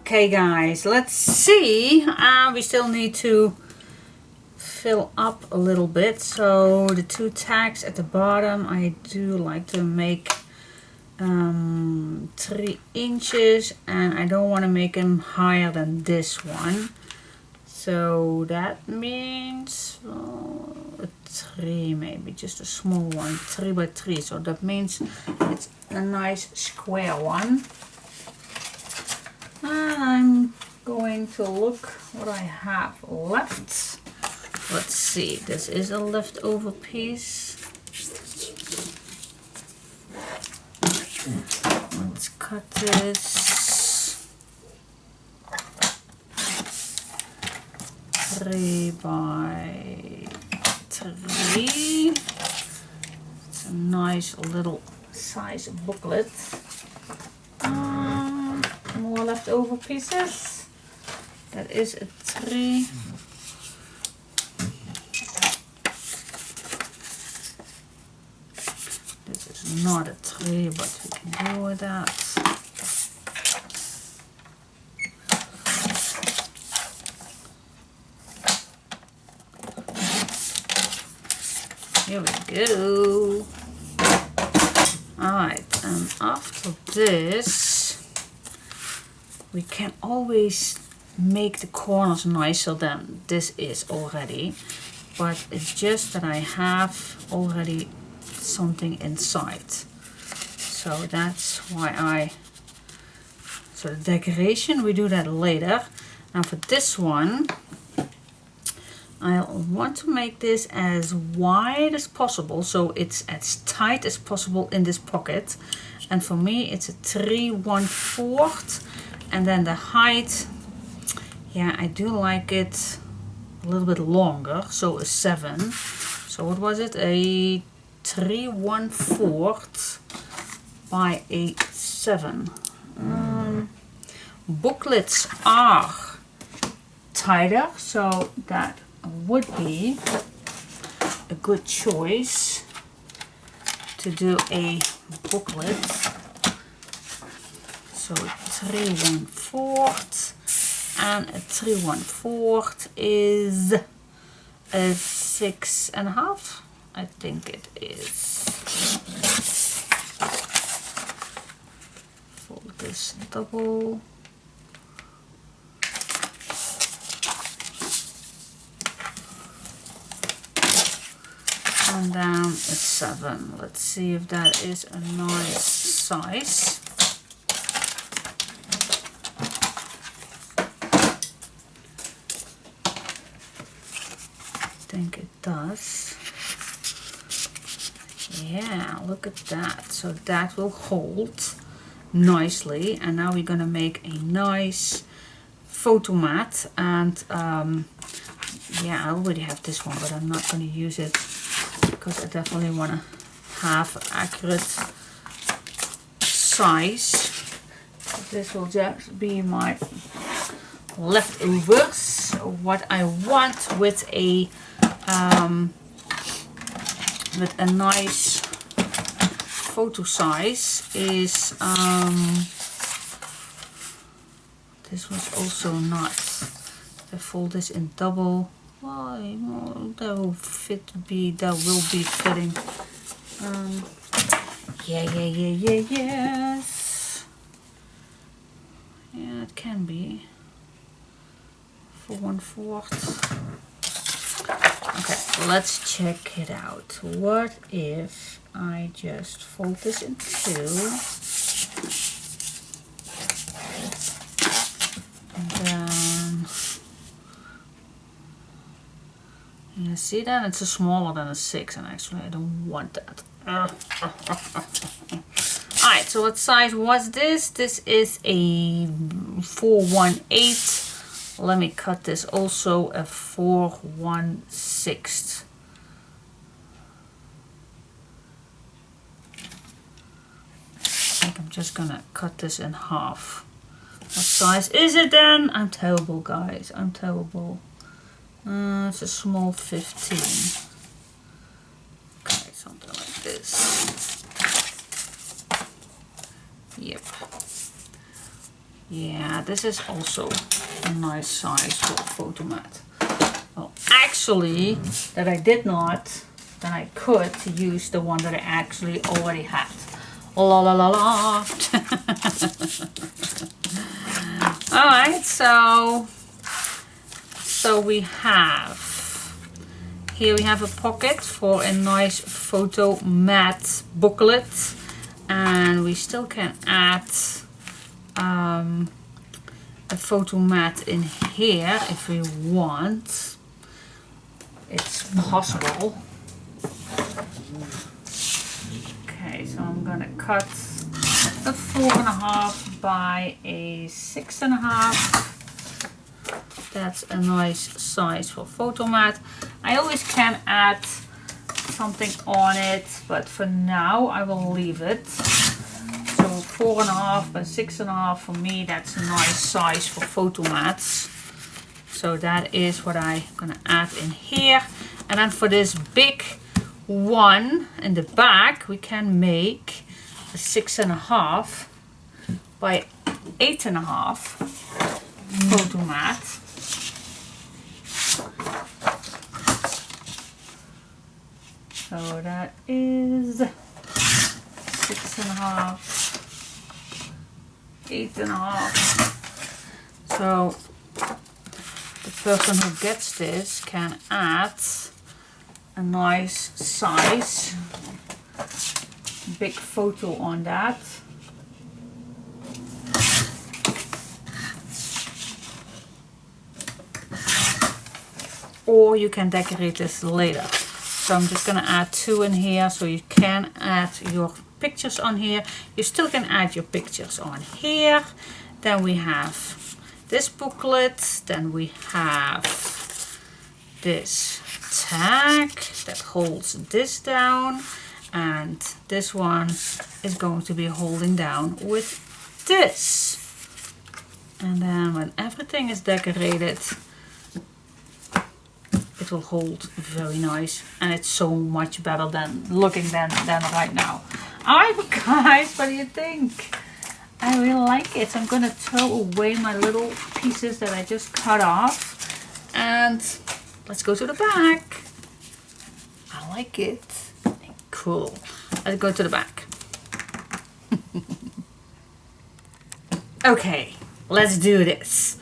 Okay guys, let's see. We still need to fill up a little bit. So the two tags at the bottom, I do like to make 3 inches, and I don't want to make them higher than this one. So that means a 3, maybe just a small one, 3 by 3. So that means it's a nice square one. And I'm going to look what I have left. Let's see, this is a leftover piece. Let's cut this 3 by 3. It's a nice little size booklet. More leftover pieces. That is a 3. This is not a 3, but we can do with that. Here we go. Alright, and after this we can always make the corners nicer than this is already, but it's just that I have already something inside. So that's why so the decoration, we do that later. Now for this one, I want to make this as wide as possible, so it's as tight as possible in this pocket. And for me it's a 3 1/4. And then the height, yeah, I do like it a little bit longer, so a 7. So what was it? A 3 1/4 by a 7. Booklets are tighter, so that would be a good choice to do a booklet. So 3 1/4, and a 3 1/4 is a 6.5. I think it is. Fold this double. And down a 7. Let's see if that is a nice size. I think it does. Yeah, look at that. So that will hold nicely. And now we're gonna make a nice photomat. And yeah, I already have this one, but I'm not gonna use it because I definitely want to have accurate size. So this will just be my leftovers. What I want with a nice photo size is, this was also not, I fold this in double, well, that will will be fitting. Yes. Yeah, it can be. For 1/4. Okay, let's check it out. What if I just fold this in 2? And then, you see that? It's a smaller than a 6, and actually I don't want that. Alright, so what size was this? This is a 4/1/8. Let me cut this also a 4/1/6. I think I'm just gonna cut this in half. What size is it then? I'm terrible, guys. I'm terrible. It's a small 15. Okay, something like this. Yep. Yeah, this is also a nice size for a photomat. Well, actually, that I did not, then I could use the one that I actually already had. La la la la. Alright, so we have, here we have a pocket for a nice photomat booklet, and we still can add a photomat in here if we want. It's possible. Okay, so I'm gonna cut a 4.5 by a 6.5. That's a nice size for photomat. I always can add something on it, but for now I will leave it. So 4.5 by 6.5 for me, that's a nice size for photomats. So that is what I'm gonna add in here. And then for this big one in the back, we can make a 6.5 by 8.5 photomat. So that is 6.5, 8.5. So the person who gets this can add a nice size, big photo on that. Or you can decorate this later. So I'm just gonna add 2 in here, so you can add your pictures on here. You still can add your pictures on here. Then we have this booklet. Then we have this tag that holds this down. And this one is going to be holding down with this. And then when everything is decorated, it will hold very nice, and it's so much better than looking than right now. Alright guys, what do you think? I really like it. So I'm gonna throw away my little pieces that I just cut off, and let's go to the back. I like it. Cool. Let's go to the back. Okay, let's do this.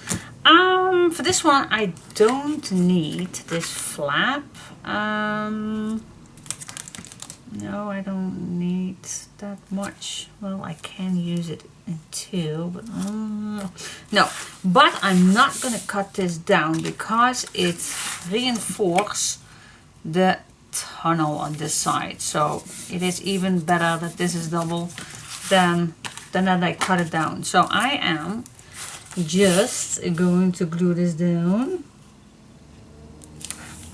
For this one, I don't need this flap. No, I don't need that much. Well, I can use it in 2, but no. But I'm not gonna cut this down because it reinforces the tunnel on this side. So it is even better that this is double than that I cut it down. So I am just going to glue this down.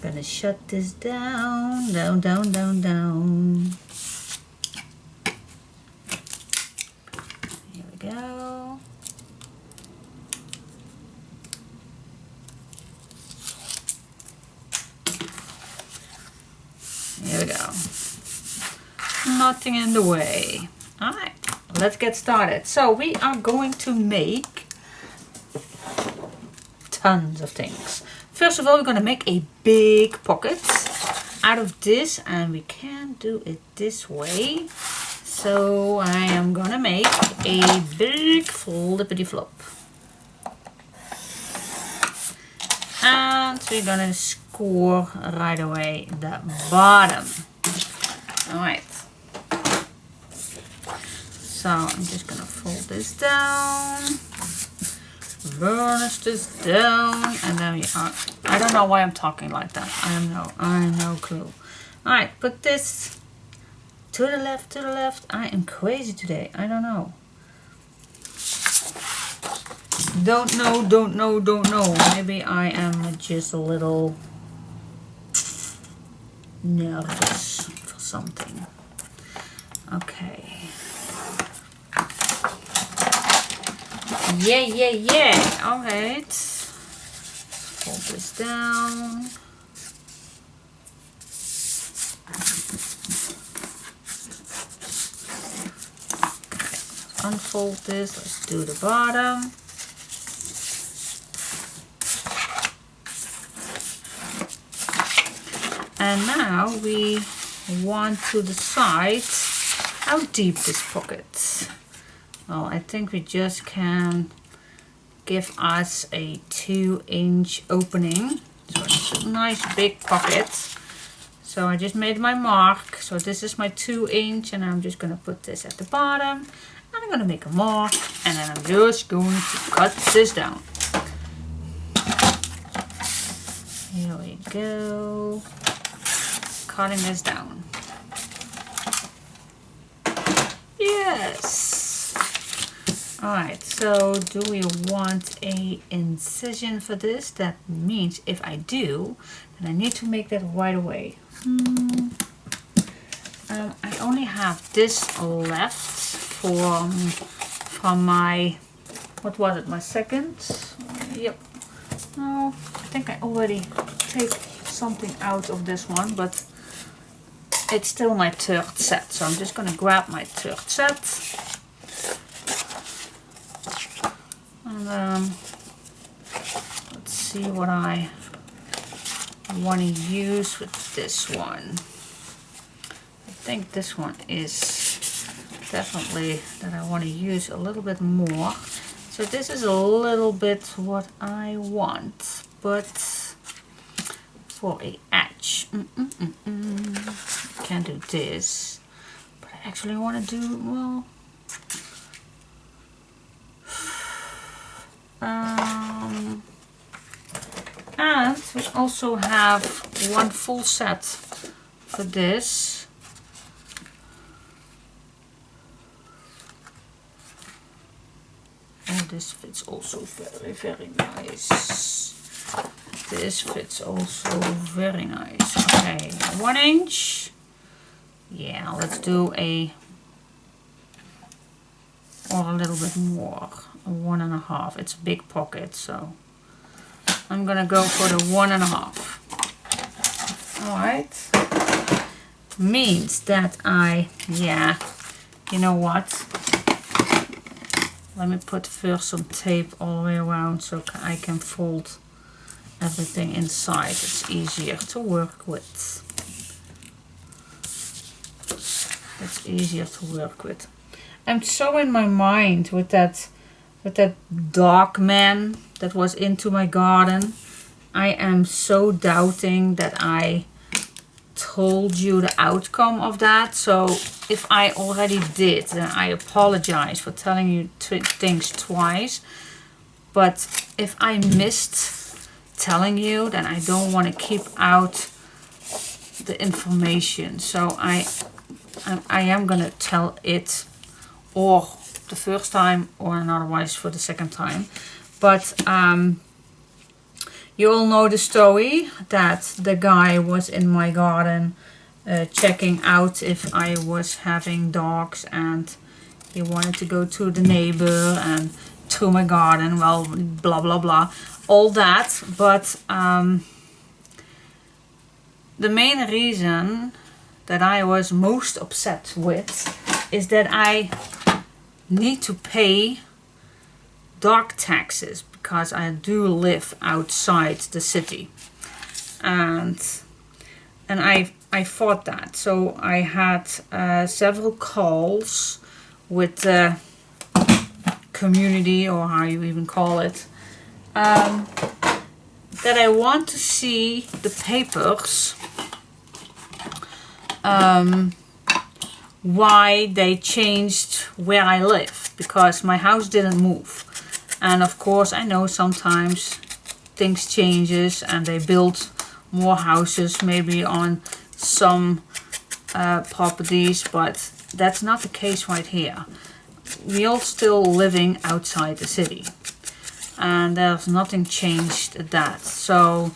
Gonna shut this down, down. Here we go. Here we go. nothing in the way. Alright, let's get started. So we are going to make tons of things. First of all, we're going to make a big pocket out of this, and we can do it this way. So I am going to make a big flippity flop. And we're going to score right away the bottom. Alright. So I'm just going to fold this down. Burnish this down. And there we are. I don't know why I'm talking like that. I have no clue. Alright, put this to the left, to the left. I am crazy today. I don't know. Don't know. Maybe I am just a little nervous for something. Okay. Yeah. Alright. Fold this down. Okay. Unfold this. Let's do the bottom. And now we want to decide how deep this pocket. Well, I think we just can give us a 2-inch opening. So it's a nice big pocket. So I just made my mark. So this is my 2-inch, and I'm just going to put this at the bottom. And I'm going to make a mark, and then I'm just going to cut this down. Here we go. Cutting this down. Yes. Alright, so do we want a incision for this? That means if I do, then I need to make that right away. I only have this left from my, what was it, my second? Yep. No, I think I already take something out of this one, but it's still my third set. So I'm just going to grab my third set. And let's see what I want to use with this one. I think this one is definitely that I want to use a little bit more. So this is a little bit what I want, but for a edge. Can't do this, but I actually want to do, well, and we also have one full set for this. Oh, this fits also very nice. This fits also very nice. Okay, 1 inch. Yeah, let's do or a little bit more. 1.5. It's a big pocket, so I'm gonna go for the 1.5. Alright. Means that you know what? Let me put first some tape all the way around so I can fold everything inside. It's easier to work with. It's easier to work with. I'm so in my mind with that dog man that was into my garden. I am so doubting that I told you the outcome of that. So if I already did, then I apologize for telling you things twice. But if I missed telling you, then I don't want to keep out the information. So I am gonna tell it, or the first time, or otherwise for the second time. But you all know the story that the guy was in my garden checking out if I was having dogs, and he wanted to go to the neighbor and to my garden. Well, blah blah blah, all that. But the main reason that I was most upset with is that I need to pay dock taxes because I do live outside the city, and I fought that. So I had several calls with the community, or how you even call it, that I want to see the papers, why they changed where I live, because my house didn't move. And of course I know sometimes things changes and they build more houses maybe on some properties, but that's not the case right here. We all still living outside the city, and there's nothing changed at that. So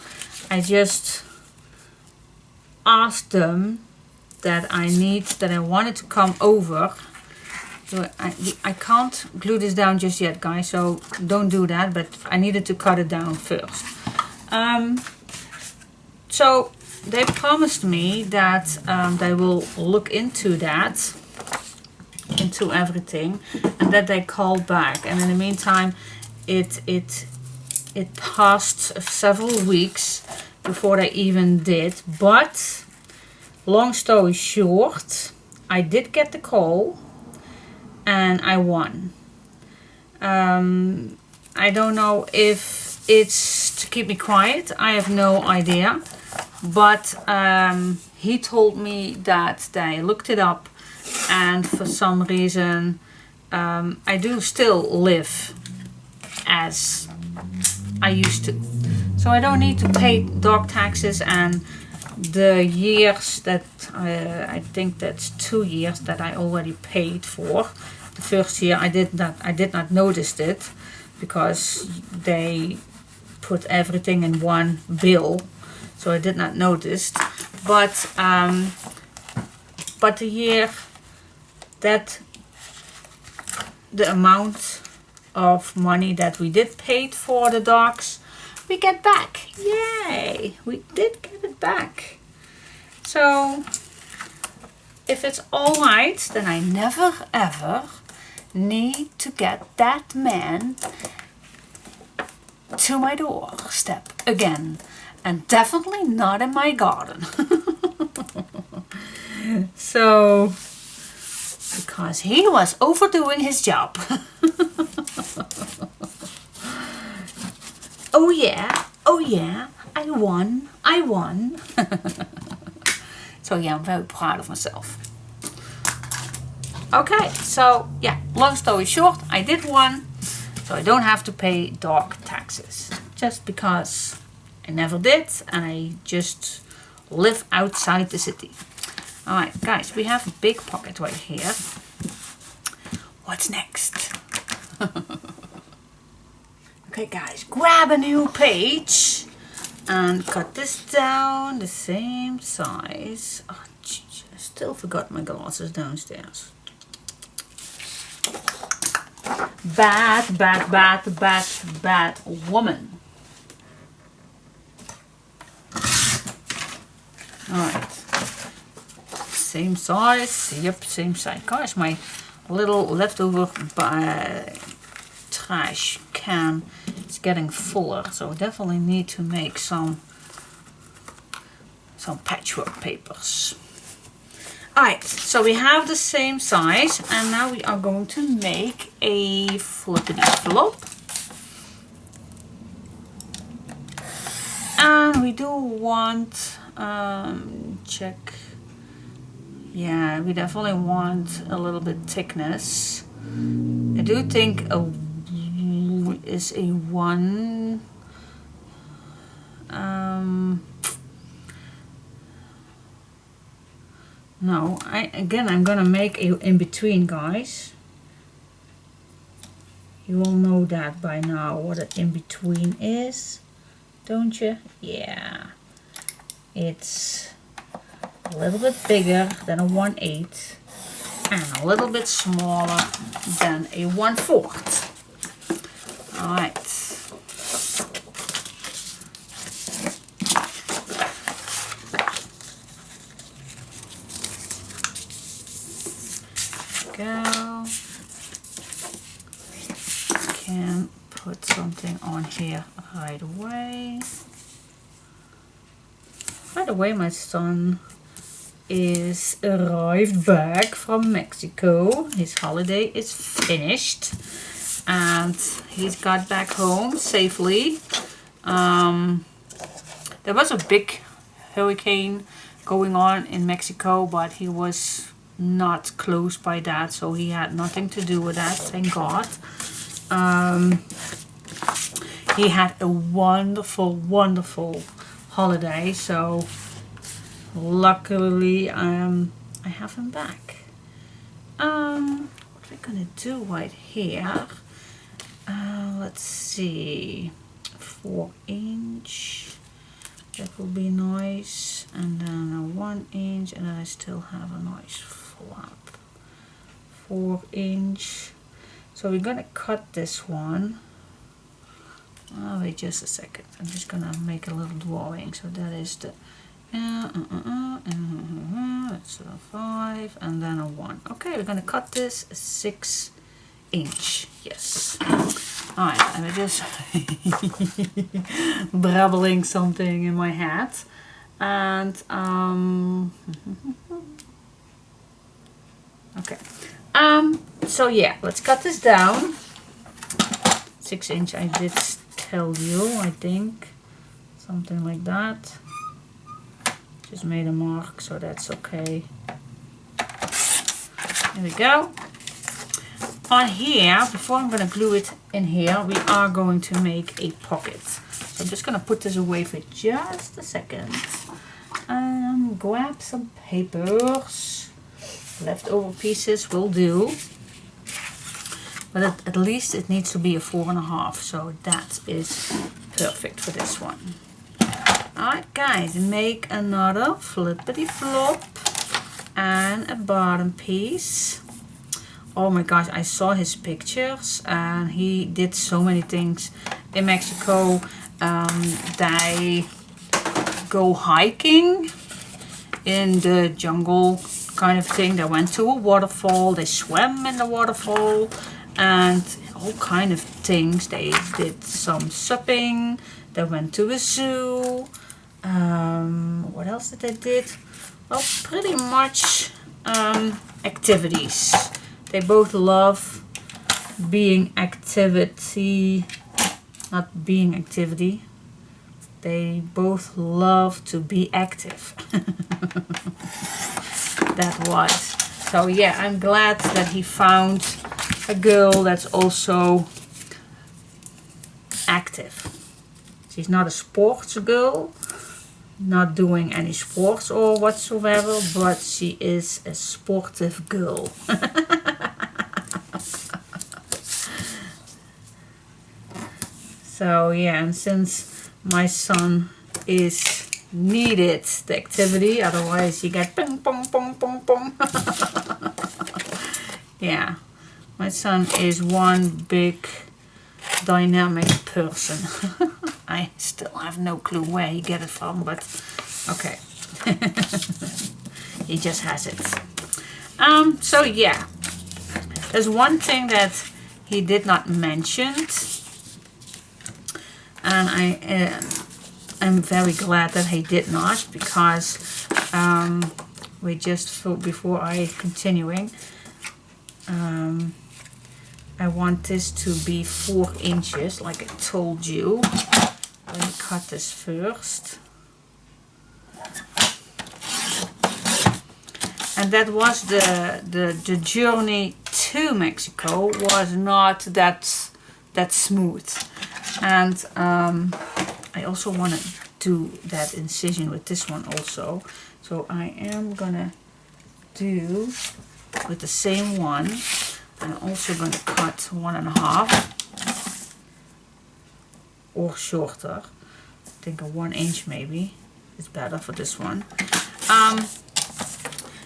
I just asked them that I wanted to come over. So I can't glue this down just yet, guys, so don't do that, but I needed to cut it down first. So they promised me that they will look into that, into everything, and that they called back. And in the meantime, it passed several weeks before they even did. But long story short, I did get the call and I won. I don't know if it's to keep me quiet, I have no idea, but he told me that they looked it up, and for some reason I do still live as I used to, so I don't need to pay dog taxes. And the years that I think that's 2 years that I already paid for. The first year I did not notice it because they put everything in one bill, so I did not notice. But the year that the amount of money that we did pay for the dogs, we get back. Yay! We did get it back. So if it's alright, then I never ever need to get that man to my doorstep again. And definitely not in my garden. So, because he was overdoing his job. Oh yeah, I won. So yeah, I'm very proud of myself. Okay, so yeah, long story short, I did win, so I don't have to pay dog taxes. Just because I never did, and I just live outside the city. Alright, guys, we have a big pocket right here. What's next? Okay, guys, grab a new page and cut this down the same size. Oh, geez, I still forgot my glasses downstairs. Bad woman. Alright. Same size. Yep, same size. Gosh, my little leftover trash can is getting fuller, so I definitely need to make some patchwork papers. Alright, so we have the same size, and now we are going to make a flippity flop. And we do want, check, yeah, we definitely want a little bit thickness. I do think is a 1, no, I'm gonna make a in between, guys. You all know that by now what an in between is, don't you? Yeah, it's a little bit bigger than a 1/8 and a little bit smaller than a 1/4. All right. can put something on here right away. By the way, my son is arrived back from Mexico. His holiday is finished and he's got back home safely. There was a big hurricane going on in Mexico, but he was not close by that, so he had nothing to do with that, thank God. He had a wonderful, wonderful holiday, so luckily I have him back. What we're gonna do right here, let's see, 4" that will be nice, and then a 1" and then I still have a nice flap, 4". So we're gonna cut this one. Oh, wait just a second, I'm just gonna make a little drawing. So that is the that's a 5 and then a 1. Okay, we're gonna cut this 6". Yes. Alright, I'm just brabbling something in my head. And okay. So yeah, let's cut this down. 6" I did tell you, I think. Something like that. Just made a mark, so that's okay. There we go. On here, before I'm going to glue it in here, we are going to make a pocket. So I'm just going to put this away for just a second. Grab some papers. Leftover pieces will do. But at least it needs to be a 4.5, so that is perfect for this one. Alright guys, make another flippity flop and a bottom piece. Oh my gosh, I saw his pictures and he did so many things in Mexico. They go hiking in the jungle kind of thing. They went to a waterfall, they swam in the waterfall and all kind of things. They did some supping, they went to a zoo. What else did they did? Well, pretty much activities. They both love being activity, not being activity. They both love to be active. That was. So yeah, I'm glad that he found a girl that's also active. She's not a sports girl, not doing any sports or whatsoever, but she is a sportive girl. So yeah, and since my son is needed the activity, otherwise you get ping pong pong pong pong. Yeah, my son is one big dynamic person. I still have no clue where he get it from, but okay. He just has it. So yeah, there's one thing that he did not mention, and I'm very glad that he did not, because we just thought before I continuing, I want this to be 4 inches, like I told you. Let me cut this first. And that was the journey to Mexico was not that smooth. And I also want to do that incision with this one also. So I am gonna do with the same one. I'm also going to cut 1.5 or shorter. I think a 1 inch maybe is better for this one.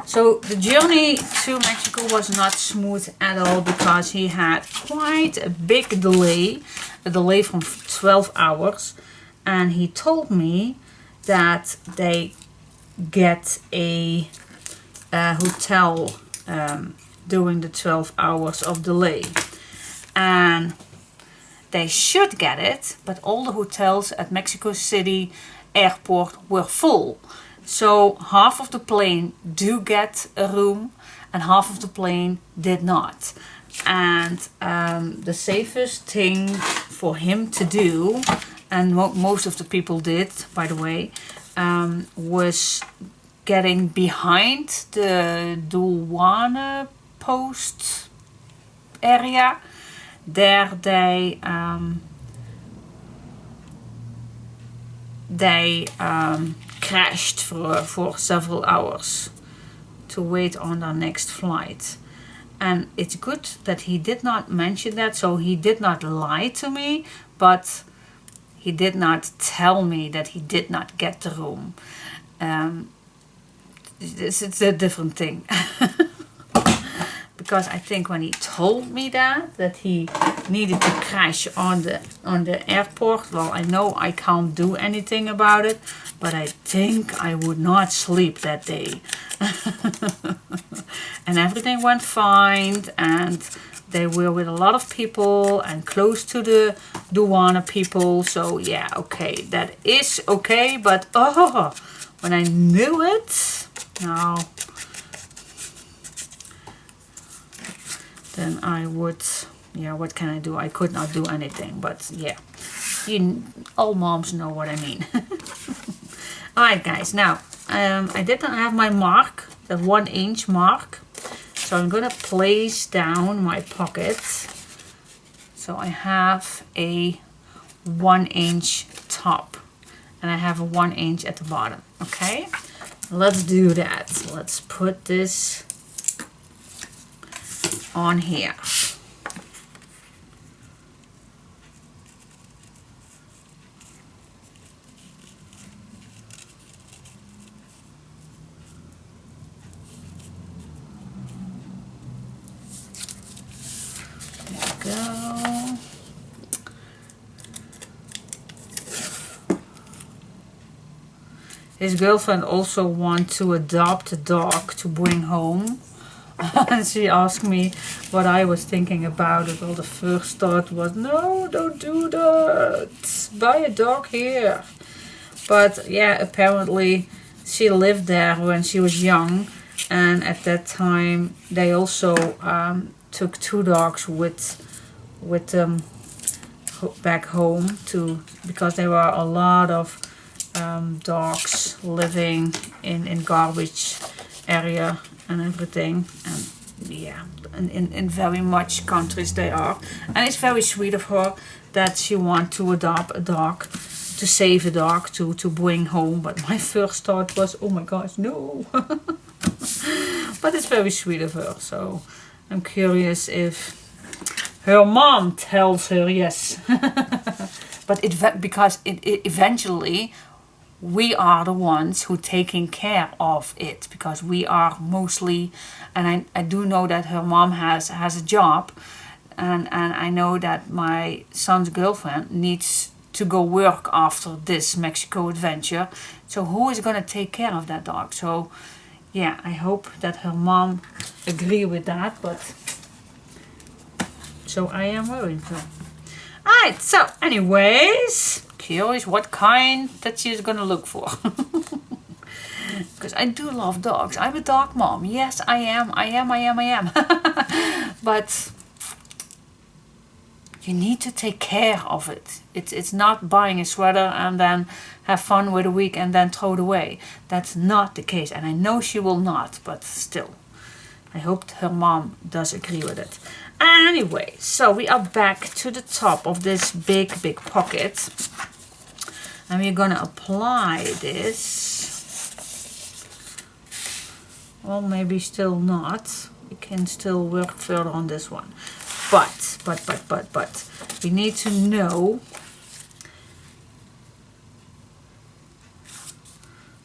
So the journey to Mexico was not smooth at all, because he had quite a big delay, a delay from 12 hours. And he told me that they get a hotel during the 12 hours of delay. And they should get it, but all the hotels at Mexico City airport were full. So half of the plane do get a room and half of the plane did not. And the safest thing for him to do, and most of the people did, by the way, was getting behind the douane post area. There they crashed for several hours to wait on their next flight. And it's good that he did not mention that, so he did not lie to me, but he did not tell me that he did not get the room. It's a different thing. Because I think when he told me that he needed to crash on the airport, well, I know I can't do anything about it, but I think I would not sleep that day. And everything went fine, and they were with a lot of people and close to the douane people. So yeah, okay, that is okay, but oh, when I knew it, no, then I would, yeah, what can I do? I could not do anything, but yeah, all moms know what I mean. Alright guys, now I did not have my mark, the 1 inch mark, so I'm gonna place down my pocket. So I have a 1 inch top and I have a 1 inch at the bottom. Okay, let's do that. Let's put this on here. There we go. His girlfriend also wants to adopt a dog to bring home. And she asked me what I was thinking about it. Well, the first thought was, no, don't do that. Buy a dog here. But yeah, apparently she lived there when she was young. And at that time, they also took 2 dogs with them back home because there were a lot of dogs living in garbage area and everything, and yeah, in very much countries they are. And it's very sweet of her that she wants to adopt a dog, to save a dog to bring home. But my first thought was, oh my gosh, no. But it's very sweet of her, so I'm curious if her mom tells her yes. But because eventually we are the ones who taking care of it, because we are mostly, and I do know that her mom has a job, and I know that my son's girlfriend needs to go work after this Mexico adventure, so who is going to take care of that dog? So yeah, I hope that her mom agree with that, but so I am worried. So. Alright, so anyways, curious what kind that she's gonna look for. Because I do love dogs. I'm a dog mom. Yes, I am. But you need to take care of it. It's not buying a sweater and then have fun with a week and then throw it away. That's not the case. And I know she will not, but still. I hope her mom does agree with it. Anyway, so we are back to the top of this big pocket. And we're gonna apply this. Well, maybe still not. We can still work further on this one. But we need to know.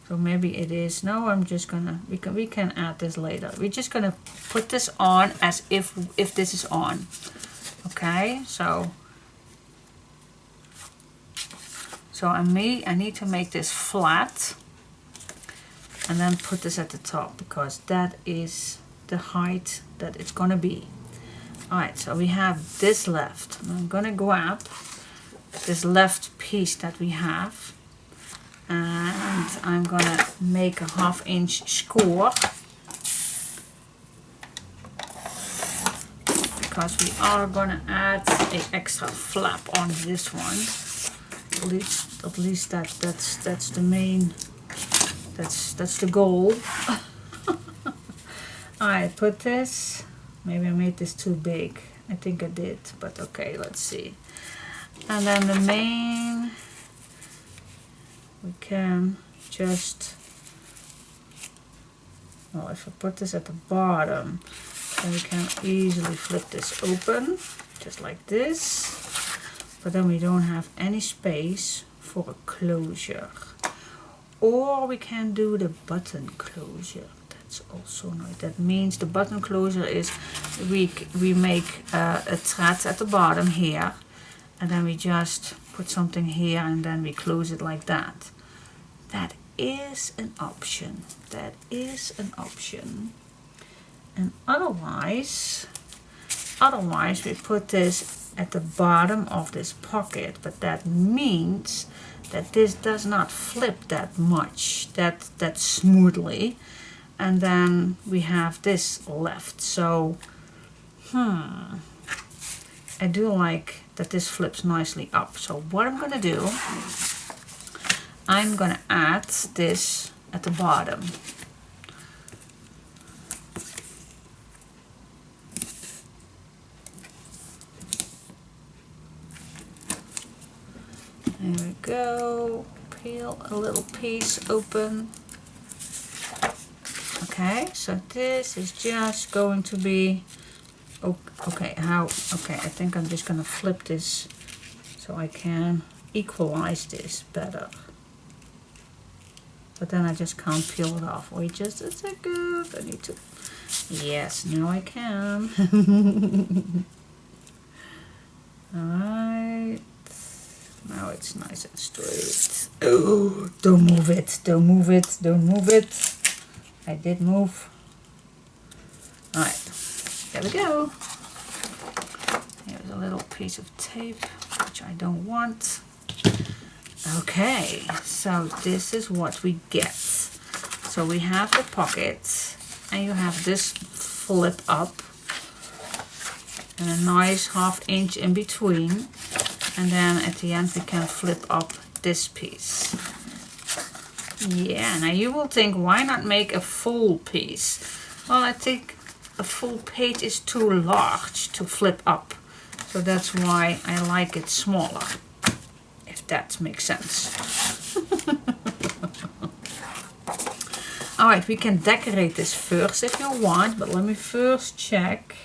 So maybe it is, no, I'm just gonna, we can add this later. We're just gonna put this on as if this is on. Okay, so I need to make this flat and then put this at the top, because that is the height that it's gonna be. Alright, so we have this left. I'm gonna grab this left piece that we have, and I'm gonna make a 1/2 inch score, because we are gonna add an extra flap on this one. At least that's the main, that's the goal. I put this, maybe I made this too big. I think I did, but okay, let's see. And then the main, we can just, well, if I put this at the bottom, then we can easily flip this open, just like this. But then we don't have any space for a closure. Or we can do the button closure. That's also nice. That means the button closure is we make a thread at the bottom here, and then we just put something here and then we close it like that. That is an option. That is an option. And otherwise we put this at the bottom of this pocket, but that means that this does not flip that much, that smoothly, and then we have this left. So I do like that this flips nicely up. So what I'm gonna do, I'm gonna add this at the bottom. There we go. Peel a little piece open. Okay, so this is just going to be, okay, I think I'm just gonna flip this so I can equalize this better. But then I just can't peel it off. Wait just a second, I need to, yes, now I can. Alright. Now it's nice and straight. Oh, don't move it, don't move it, don't move it. I did move. Alright, there we go. Here's a little piece of tape, which I don't want. Okay, so this is what we get. So we have the pocket, and you have this flip up, and a nice 1/2 inch in between. And then at the end we can flip up this piece. Yeah, now you will think, why not make a full piece? Well, I think a full page is too large to flip up. So that's why I like it smaller, if that makes sense. Alright, we can decorate this first if you want, but let me first check.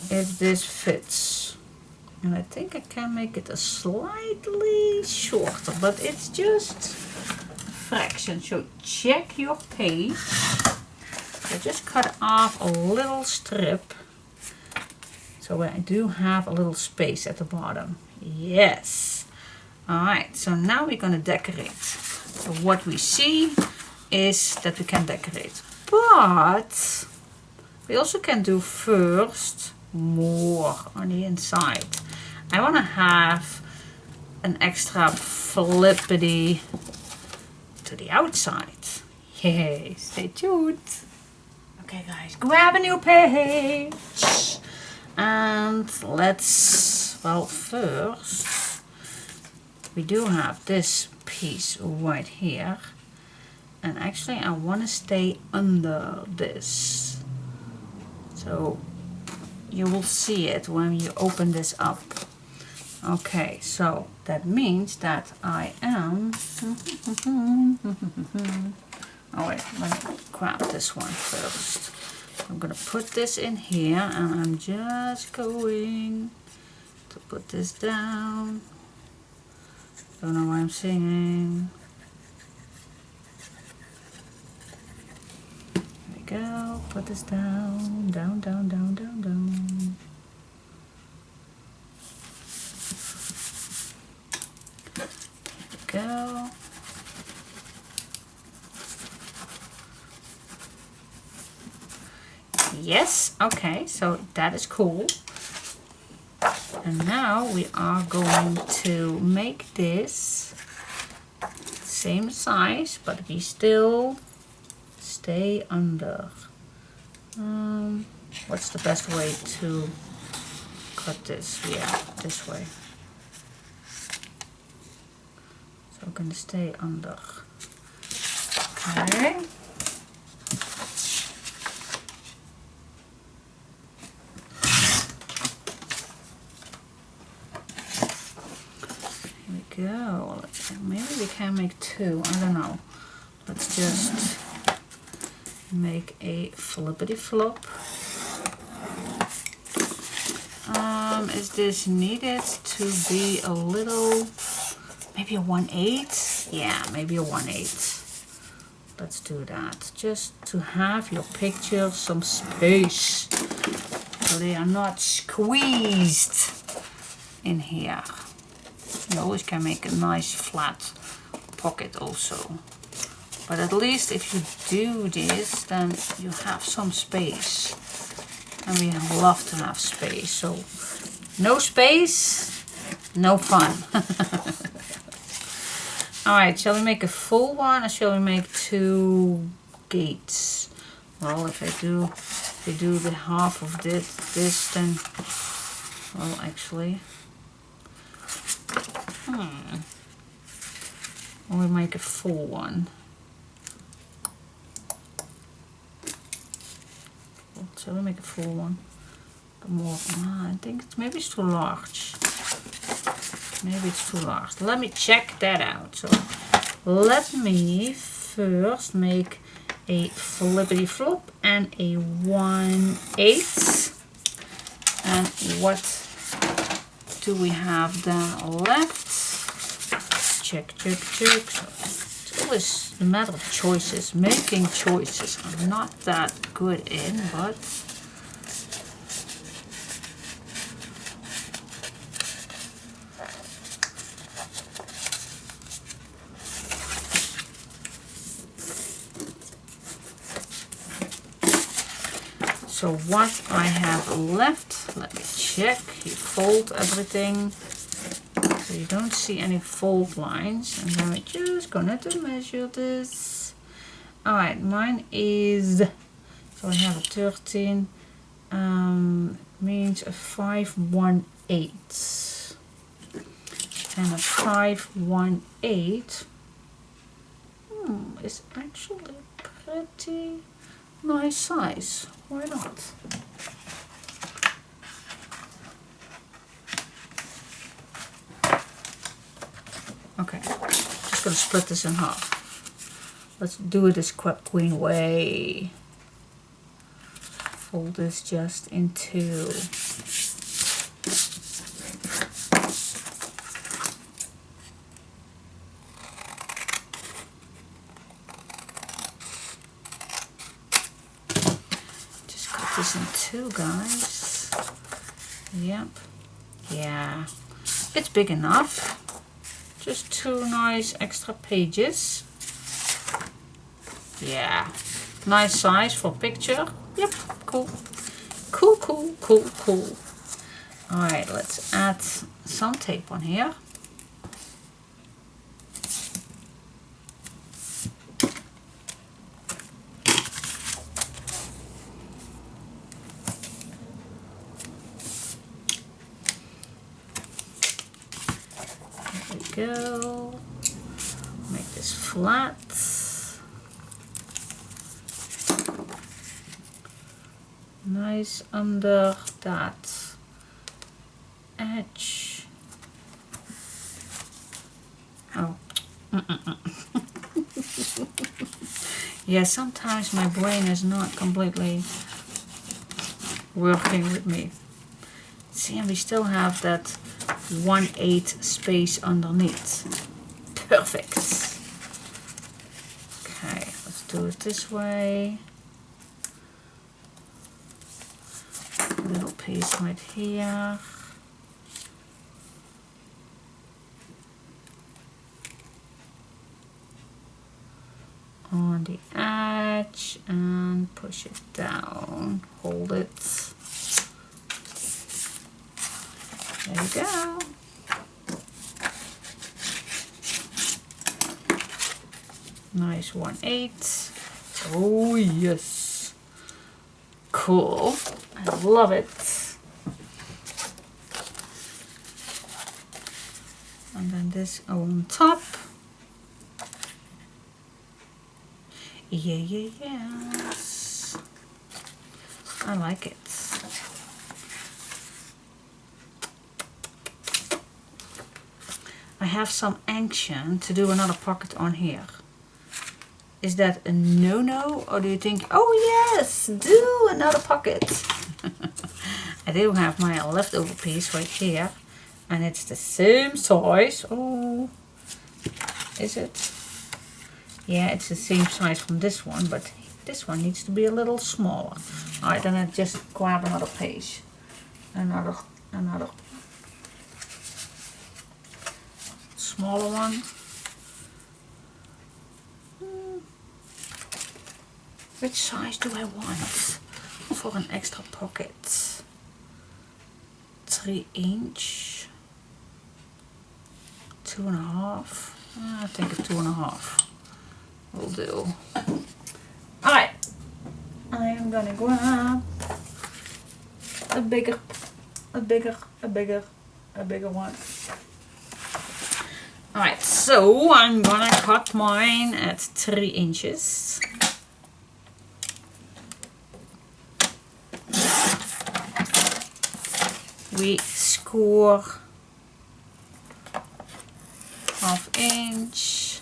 If this fits, and I think I can make it a slightly shorter, but it's just a fraction. So check your page. I just cut off a little strip, so I do have a little space at the bottom. Yes. Alright, so now we're going to decorate. So what we see is that we can decorate, but we also can do first more on the inside. I want to have an extra flippity to the outside. Yay, stay tuned. Okay guys, grab a new page and let's, well, first we do have this piece right here, and actually I want to stay under this, so you will see it when you open this up. Okay, so that means that I am oh wait, let me grab this one first. I'm gonna put this in here, and I'm just going to put this down. Don't know why I'm singing. There we go. Put this down, down, down, down, down, down. There we go. Yes, okay, so that is cool. And now we are going to make this same size, but we still stay under. What's the best way to cut this? Yeah, this way. So I'm going to stay under. Okay. Here we go. Maybe we can make two. I don't know. Let's just make a flippity flop. Is this needed to be a little, maybe a 1/8? Yeah, maybe a 1/8. Let's do that. Just to have your picture some space, so they are not squeezed in here. You always can make a nice flat pocket also. But at least if you do this, then you have some space. And we love to have space. So no space, no fun. Alright, shall we make a full one or shall we make two gates? Well, if I do the half of this then, well, actually, or we make a full one. Shall we make a full one? More, I think maybe it's too large. Maybe it's too large. Let me check that out. So let me first make a flippity flop and a 1/8. And what do we have then left? Check, check, check. So it's always a matter of choices. Making choices I'm not that good in, but so what I have left, let me check. You fold everything so you don't see any fold lines, and then we're just gonna to measure this. Alright, mine is, so I have a 13, means a 5/1/8, and a 5/1/8 is actually pretty nice size. Why not? Okay, just gonna split this in half. Let's do it this queen way. Fold this just in two. This in two, guys. Yep. Yeah, it's big enough. Just two nice extra pages. Yeah, nice size for picture. Yep, cool. Cool, cool, cool, cool. Alright, let's add some tape on here. Go. Make this flat. Nice under that edge. Oh. Yeah, sometimes my brain is not completely working with me. See, and we still have that 1/8 space underneath. Perfect. Okay, let's do it this way. Little piece right here. on the edge and push it down. Hold it. There you go. Nice 1/8. Oh yes. Cool. I love it. And then this on top. Yes. I like it. I have some action to do another pocket on here. Is that a no-no, or do you think, oh yes, do another pocket? I do have my leftover piece right here, and it's the same size. Oh, is it? Yeah, it's the same size from this one, but this one needs to be a little smaller. Alright, then I just grab another page. Another smaller one. Which size do I want for an extra pocket? 3 inch, 2.5. I think a 2.5 will do. Alright, I am gonna grab a bigger one. Alright, so I'm gonna cut mine at 3 inches. We score 1/2 inch,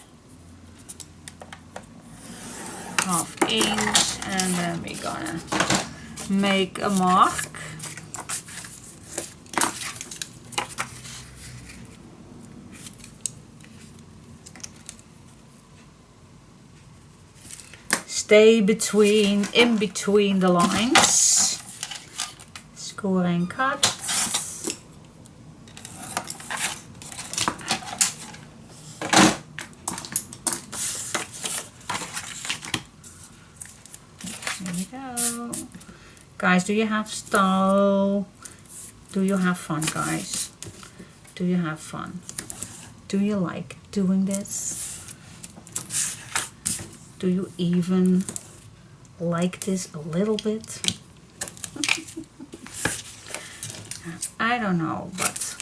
1/2 inch, and then we're gonna make a mark. Stay in between the lines. Score and cut. There we go. Guys, do you have style? Do you have fun, guys? Do you have fun? Do you like doing this? Do you even like this a little bit? I don't know, but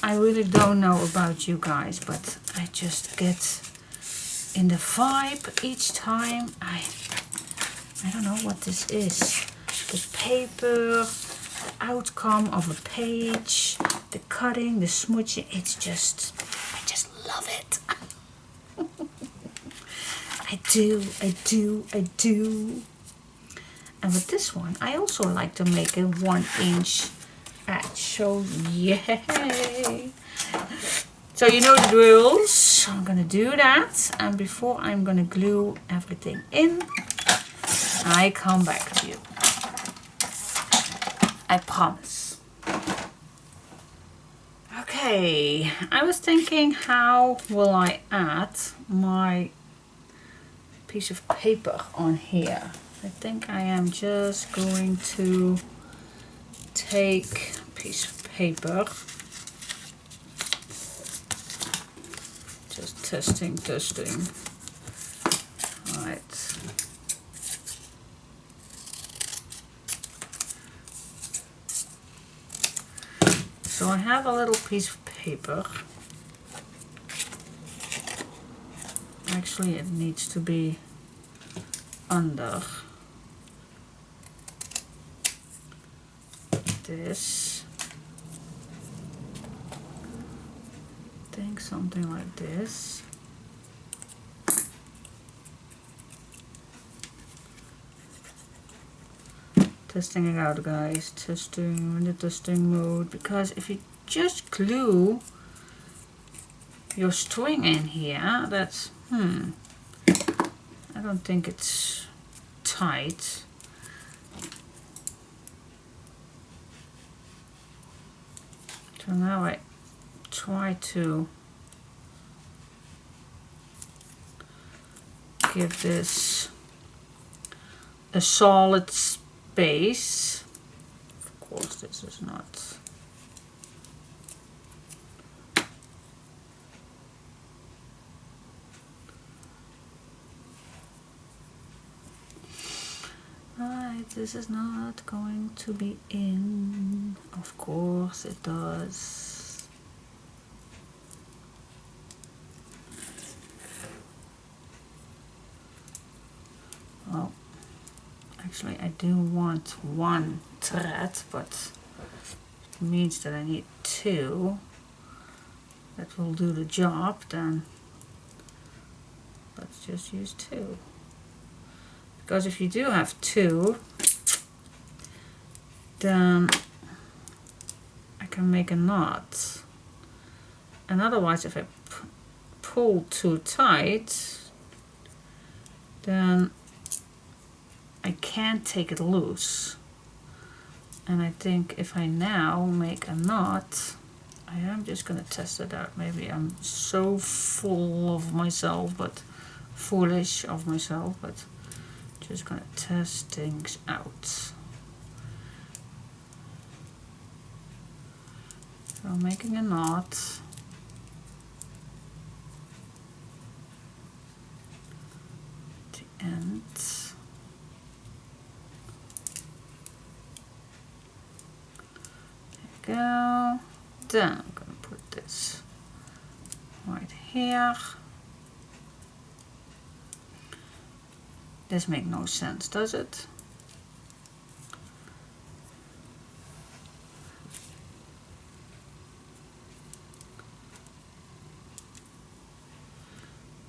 I really don't know about you guys, but I just get in the vibe each time. I don't know what this is. The paper, the outcome of a page, the cutting, the smudging, I just love it. I do. And with this one, I also like to make a 1 inch edge. So yay! So you know the drills. I'm gonna do that, and before I'm gonna glue everything in, I come back to you. I promise. Okay, I was thinking, how will I add my piece of paper on here? I think I am just going to take a piece of paper. Just testing. Right. So I have a little piece of paper. Actually, it needs to be under this. I think something like this. Testing it out, guys. Testing in the testing mode, because if you just glue your string in here, that's I don't think it's tight. So now I try to give this a solid space. Of course, this is not. Right, this is not going to be in. Of course it does. Well, actually I do want one thread, but it means that I need two. That will do the job. Then let's just use two. Because if you do have two, then I can make a knot. And otherwise, if I pull too tight, then I can't take it loose. And I think if I now make a knot, I am just going to test it out. Maybe I'm so full of myself, but foolish of myself, but just gonna test things out. So I'm making a knot. At the end. There we go. Then I'm gonna put this right here. This makes no sense, does it?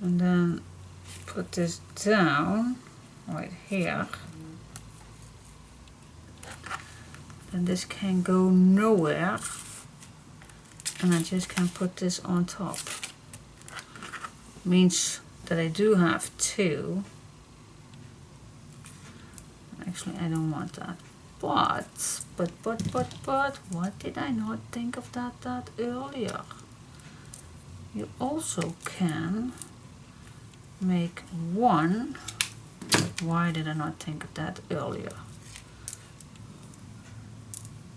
And then put this down right here. And this can go nowhere. And I just can put this on top. Means that I do have two. Actually, I don't want that. But, what did I not think of that earlier? You also can make one. Why did I not think of that earlier?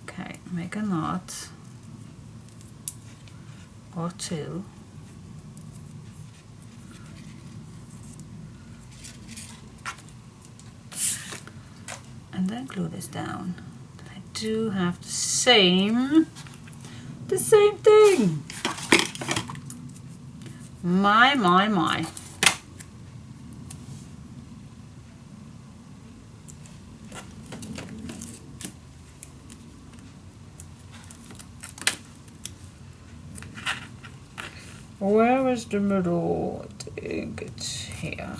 Okay, make a knot. Or two. And then glue this down. I do have the same thing. My. Where is the middle? I think it's here.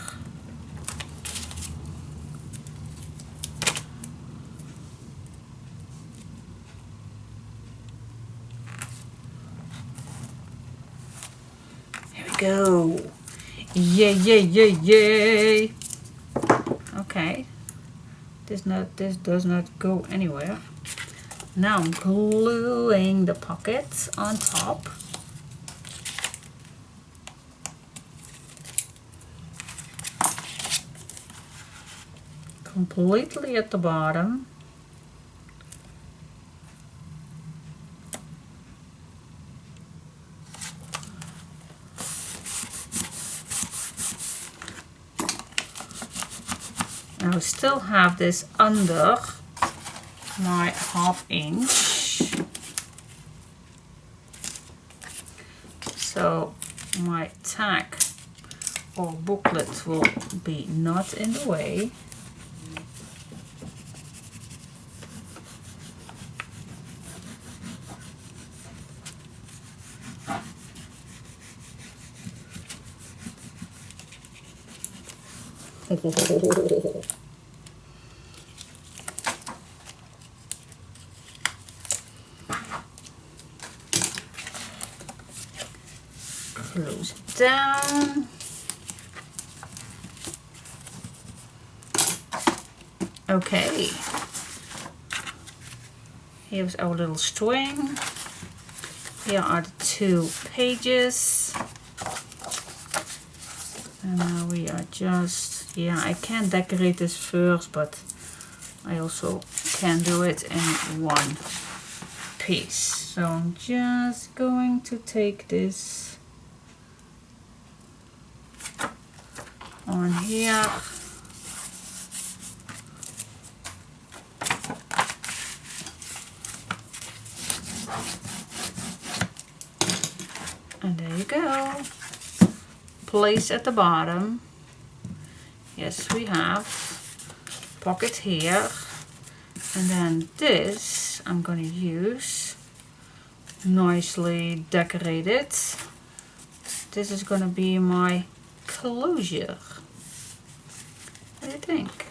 Go. Yay. Okay. This does not go anywhere. Now I'm gluing the pockets on top. Completely at the bottom. I still have this under my 1/2 inch, so my tag or booklet will be not in the way. Close it down. Okay. Here's our little string. Here are the 2 pages. And now we are just, yeah, I can decorate this first, but I also can do it in one piece. So I'm just going to take this on here. And there you go. Place at the bottom. Yes, we have pocket here. And then this I'm going to use nicely decorated. This is going to be my closure. What do you think?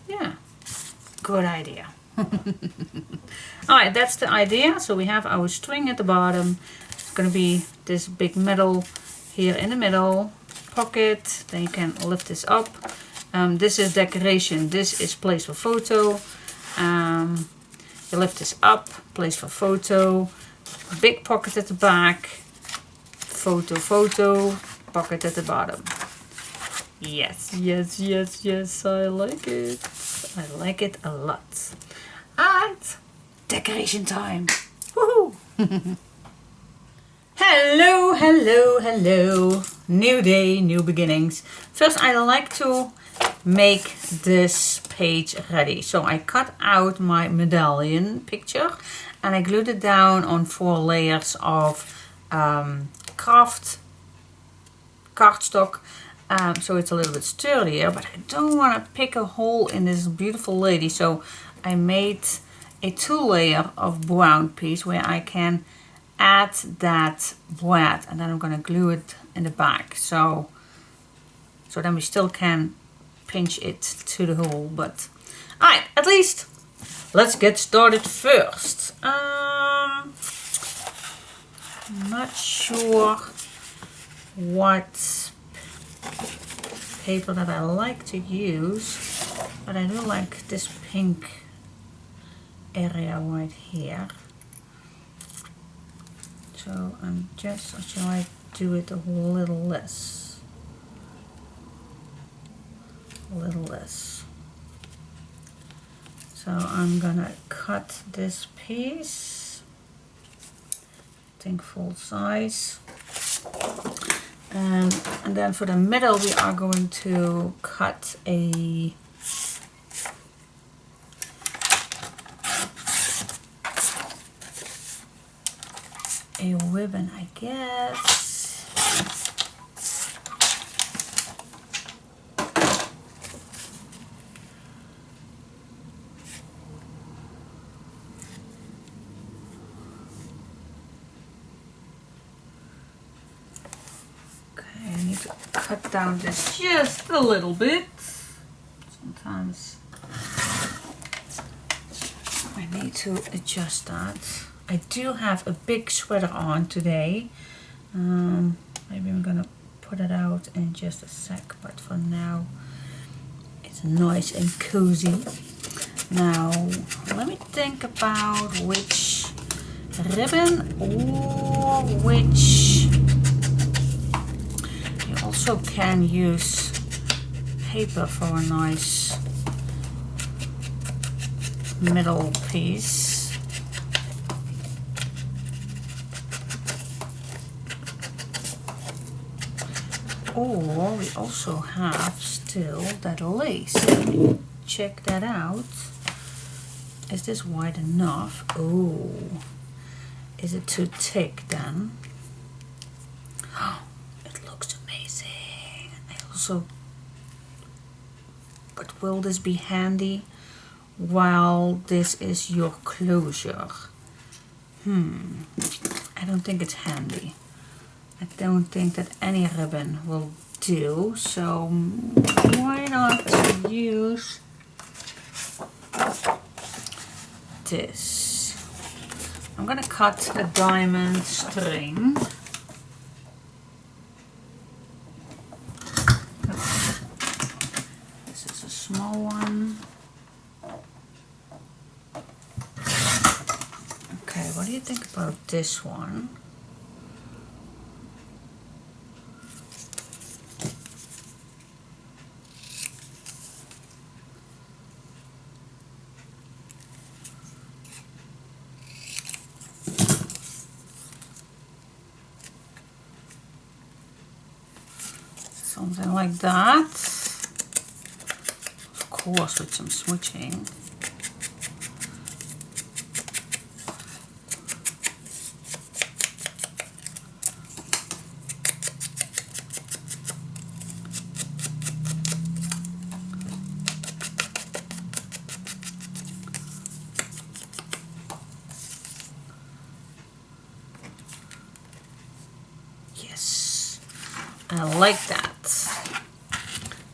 Yeah, good idea. Alright, that's the idea. So we have our string at the bottom. It's going to be this big metal here in the middle. Pocket. Then you can lift this up. This is decoration. This is place for photo. You lift this up. Place for photo. Big pocket at the back. Photo, photo. Pocket at the bottom. Yes, yes, yes, yes. I like it. I like it a lot. Alright, decoration time. Woohoo! Hello, hello, hello. New day, new beginnings. First, I like to make this page ready. So I cut out my medallion picture and I glued it down on 4 layers of cardstock. So it's a little bit sturdier, but I don't want to pick a hole in this beautiful lady. So I made a 2-layer of brown piece where I can add that brad, and then I'm going to glue it in the back. So then we still can pinch it to the hole. But alright, at least let's get started first. I'm not sure what paper that I like to use, but I do like this pink area right here. So shall I do it a little less? A little less. So I'm gonna cut this piece, I think full size. And then for the middle we are going to cut a ribbon, I guess. Okay, I need to cut down this just a little bit. Sometimes I need to adjust that. I do have a big sweater on today. Maybe I'm gonna put it out in just a sec, but for now it's nice and cozy. Now let me think about which ribbon or which. You also can use paper for a nice middle piece. Or we also have still that lace. Check that out. Is this wide enough? Oh, is it too thick then? Oh, it looks amazing. I also, but will this be handy while this is your closure? I don't think it's handy. I don't think that any ribbon will do, so why not use this? I'm gonna cut a diamond string. This is a small one. Okay, what do you think about this one? Something like that. Of course, with some smooching. Yes, I like that.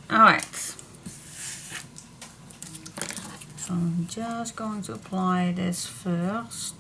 All right. So I'm just going to apply this first.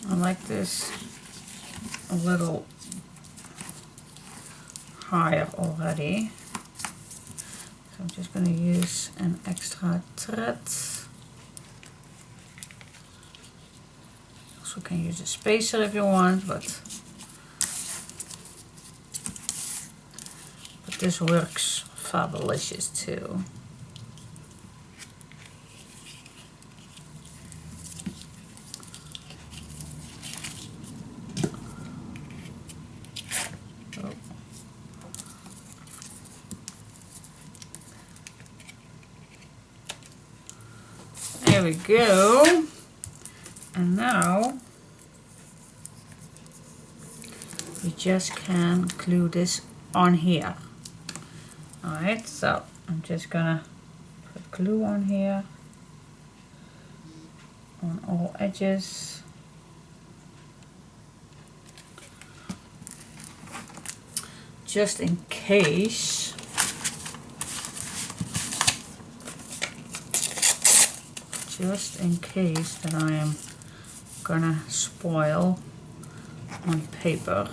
I like this a little higher already. So I'm just going to use an extra thread. Also can use a spacer if you want, but this works fabulous too. There we go. And now we just can glue this on here. Alright, so I'm just gonna put glue on here on all edges. Just in case that I am gonna spoil my paper.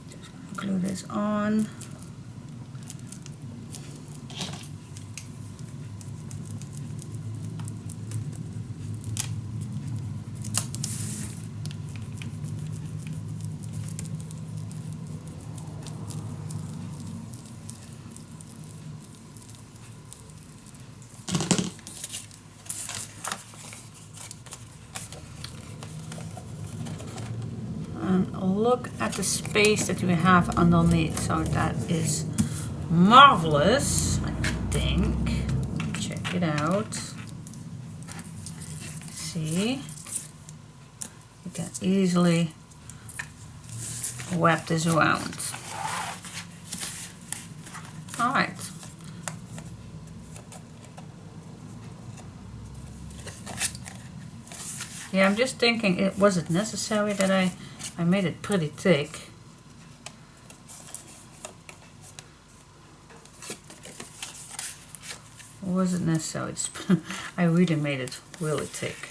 Just gonna glue this on. Look at the space that we have underneath, so that is marvelous, I think. Check it out. See, you can easily wrap this around. All right. Yeah, I'm just thinking, was it necessary that I made it pretty thick? Or was it necessary? I really made it really thick.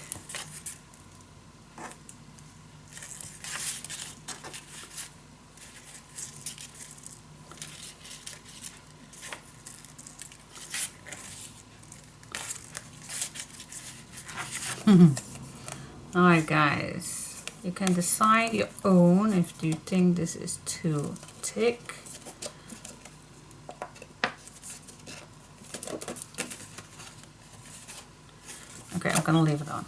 Alright guys, You can decide your own if you think this is too thick. Okay, I'm gonna leave it on.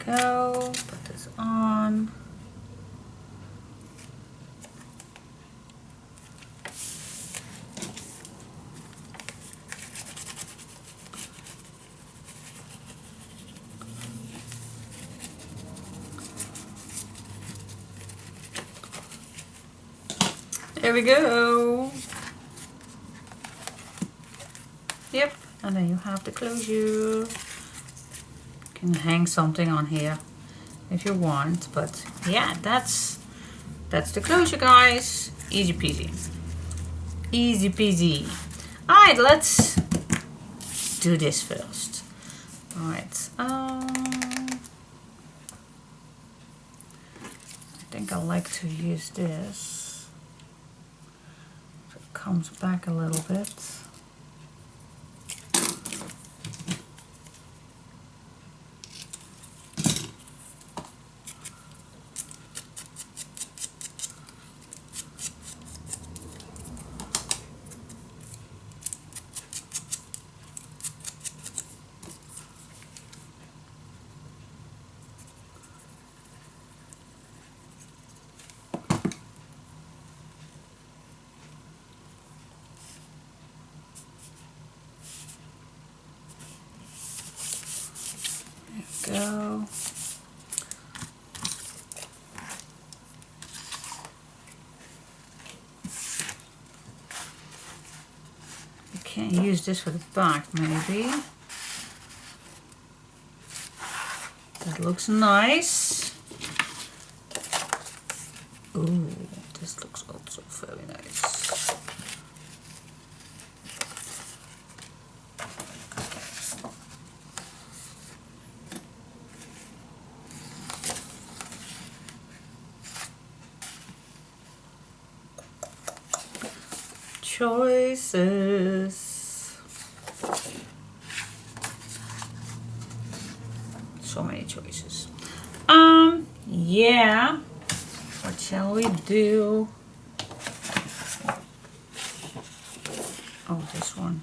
Go, put this on. There we go. Yep, and then you have the closure. You can hang something on here if you want, but yeah, that's the closure, guys. Easy peasy. Easy peasy. Alright, let's do this first. Alright, I think I like to use this. So it comes back a little bit. Go. You can use this for the back, maybe. That looks nice. Ooh, this looks also very nice. Choices. So many choices. Yeah. What shall we do? Oh, this one.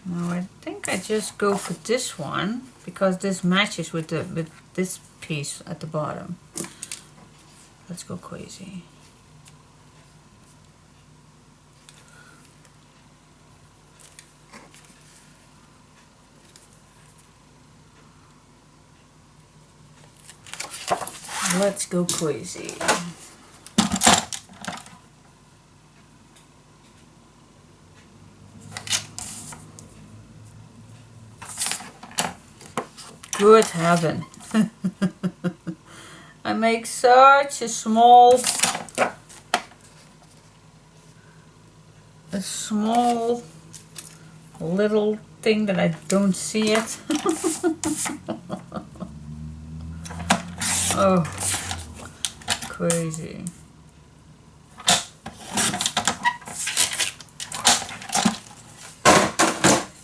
No, I think I just go for this one because this matches with this piece at the bottom. Let's go crazy. Let's go crazy. Good heaven. I make such a small little thing that I don't see it. Oh, crazy.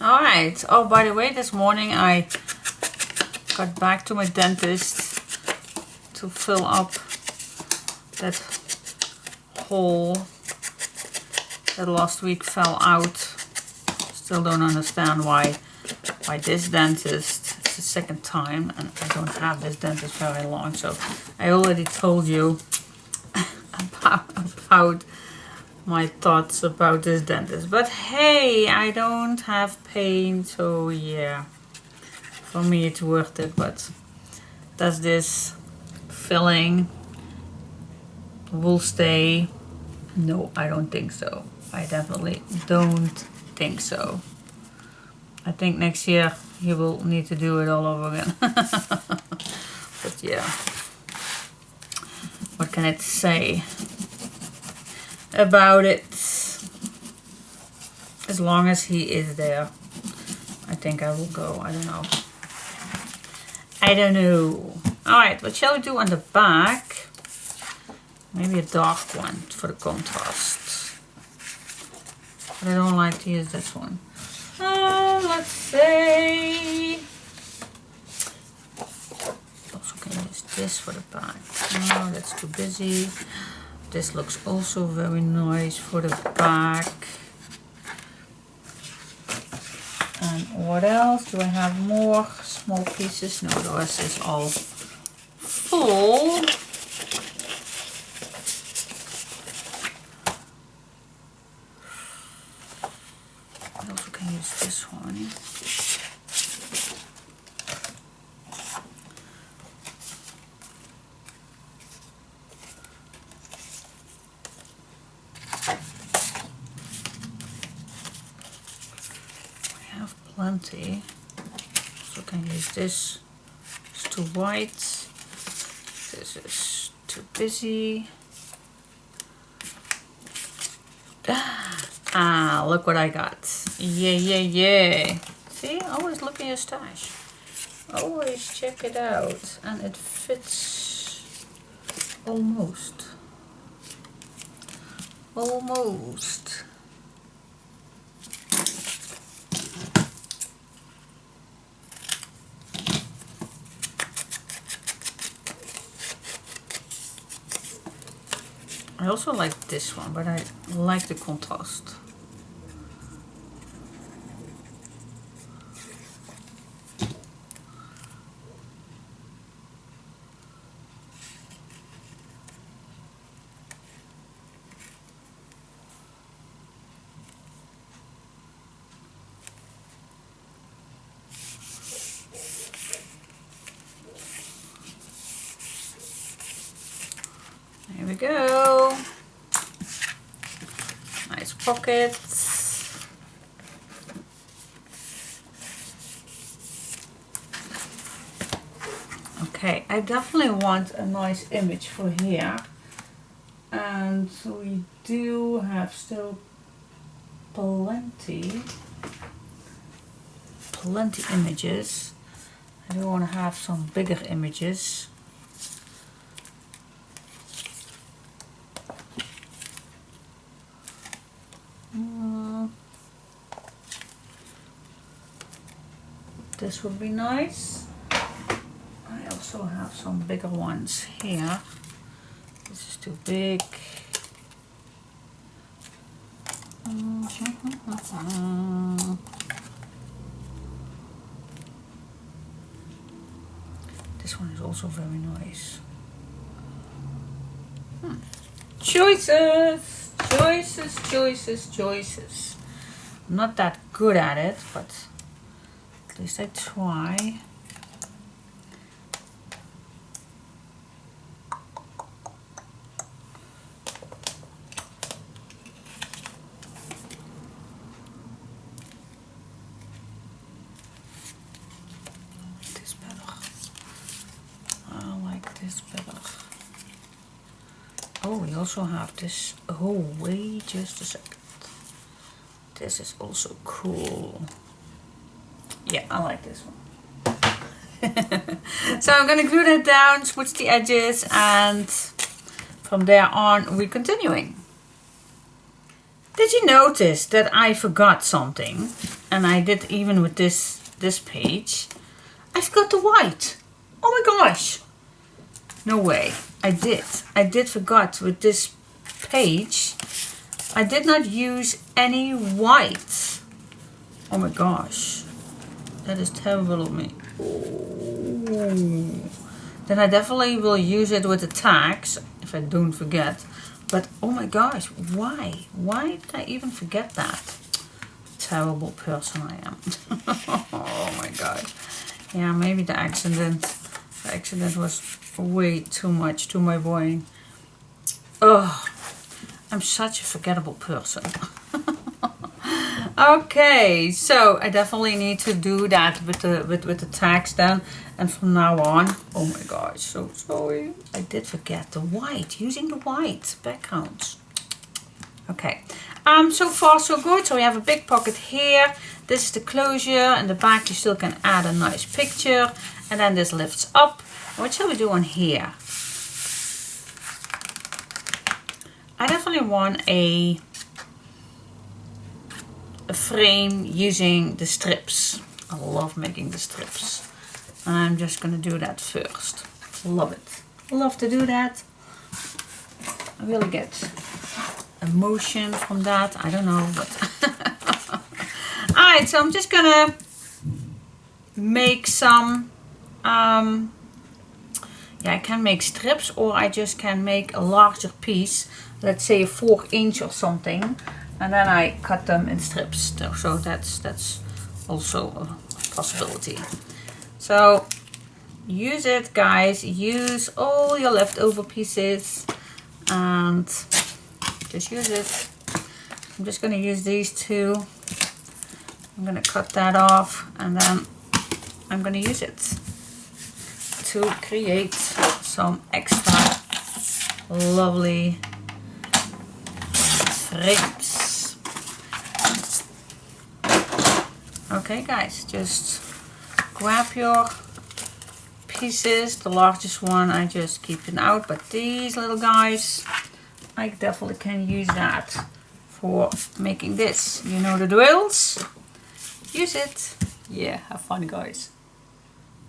Alright, oh, by the way, this morning I got back to my dentist to fill up that hole that last week fell out. Still don't understand why this dentist, it's the second time, and I don't have this dentist very long, so I already told you about my thoughts about this dentist. But hey, I don't have pain, so yeah, for me it's worth it. But does this filling will stay? No, I don't think so. I definitely don't think so. I think next year you will need to do it all over again. But yeah, what can I say about it? As long as he is there, I think I will go. I don't know. I don't know. Alright, what shall we do on the back? Maybe a dark one for the contrast. But I don't like to use this one. Let's say... Also can use this for the back. No, that's too busy. This looks also very nice for the back. And what else? Do I have more small pieces? No, the rest is all full. I also can use this one. Plenty, so I can use this. It's too white, this is too busy. Ah, look what I got. Yeah. See, always look in your stash, always check it out, and it fits almost. I also like this one, but I like the contrast. There we go. Nice pockets. Okay, I definitely want a nice image for here. And we do have still plenty images. I do want to have some bigger images. This would be nice. I also have some bigger ones here. This is too big. This one is also very nice. Choices. I'm not that good at it, but at least I try. This better. I like this better. Oh, we also have this. Oh, wait just a second. This is also cool. Yeah, I like this one. So I'm going to glue that down, smooth the edges, and from there on we're continuing. Did you notice that I forgot something? And I did even with this page. I forgot the white. Oh my gosh. No way. I did forgot with this page. I did not use any white. Oh my gosh. That is terrible of me. Oh. Then I definitely will use it with the tags if I don't forget. But oh my gosh, why? Why did I even forget that? Terrible person I am. Oh my god. Yeah, maybe the accident was way too much to my brain. Oh, I'm such a forgettable person. Okay, so I definitely need to do that with the tags then, and from now on. Oh my gosh, so sorry. I did forget the white, using the white backgrounds. Okay, so far so good. So we have a big pocket here. This is the closure, and the back you still can add a nice picture, and then this lifts up. What shall we do on here? I definitely want a frame using the strips. I love making the strips. And I'm just gonna do that first. Love it. Love to do that. I really get emotion from that. I don't know, but alright, so I'm just gonna make some yeah, I can make strips, or I just can make a larger piece, let's say a 4" or something, and then I cut them in strips. So that's also a possibility. So use it, guys. Use all your leftover pieces and just use it. I'm just going to use these two. I'm going to cut that off, and then I'm going to use it to create some extra lovely frames. Okay, guys, just grab your pieces. The largest one I just keep it out, but these little guys, I definitely can use that for making this. You know the drills. Use it. Yeah, have fun, guys.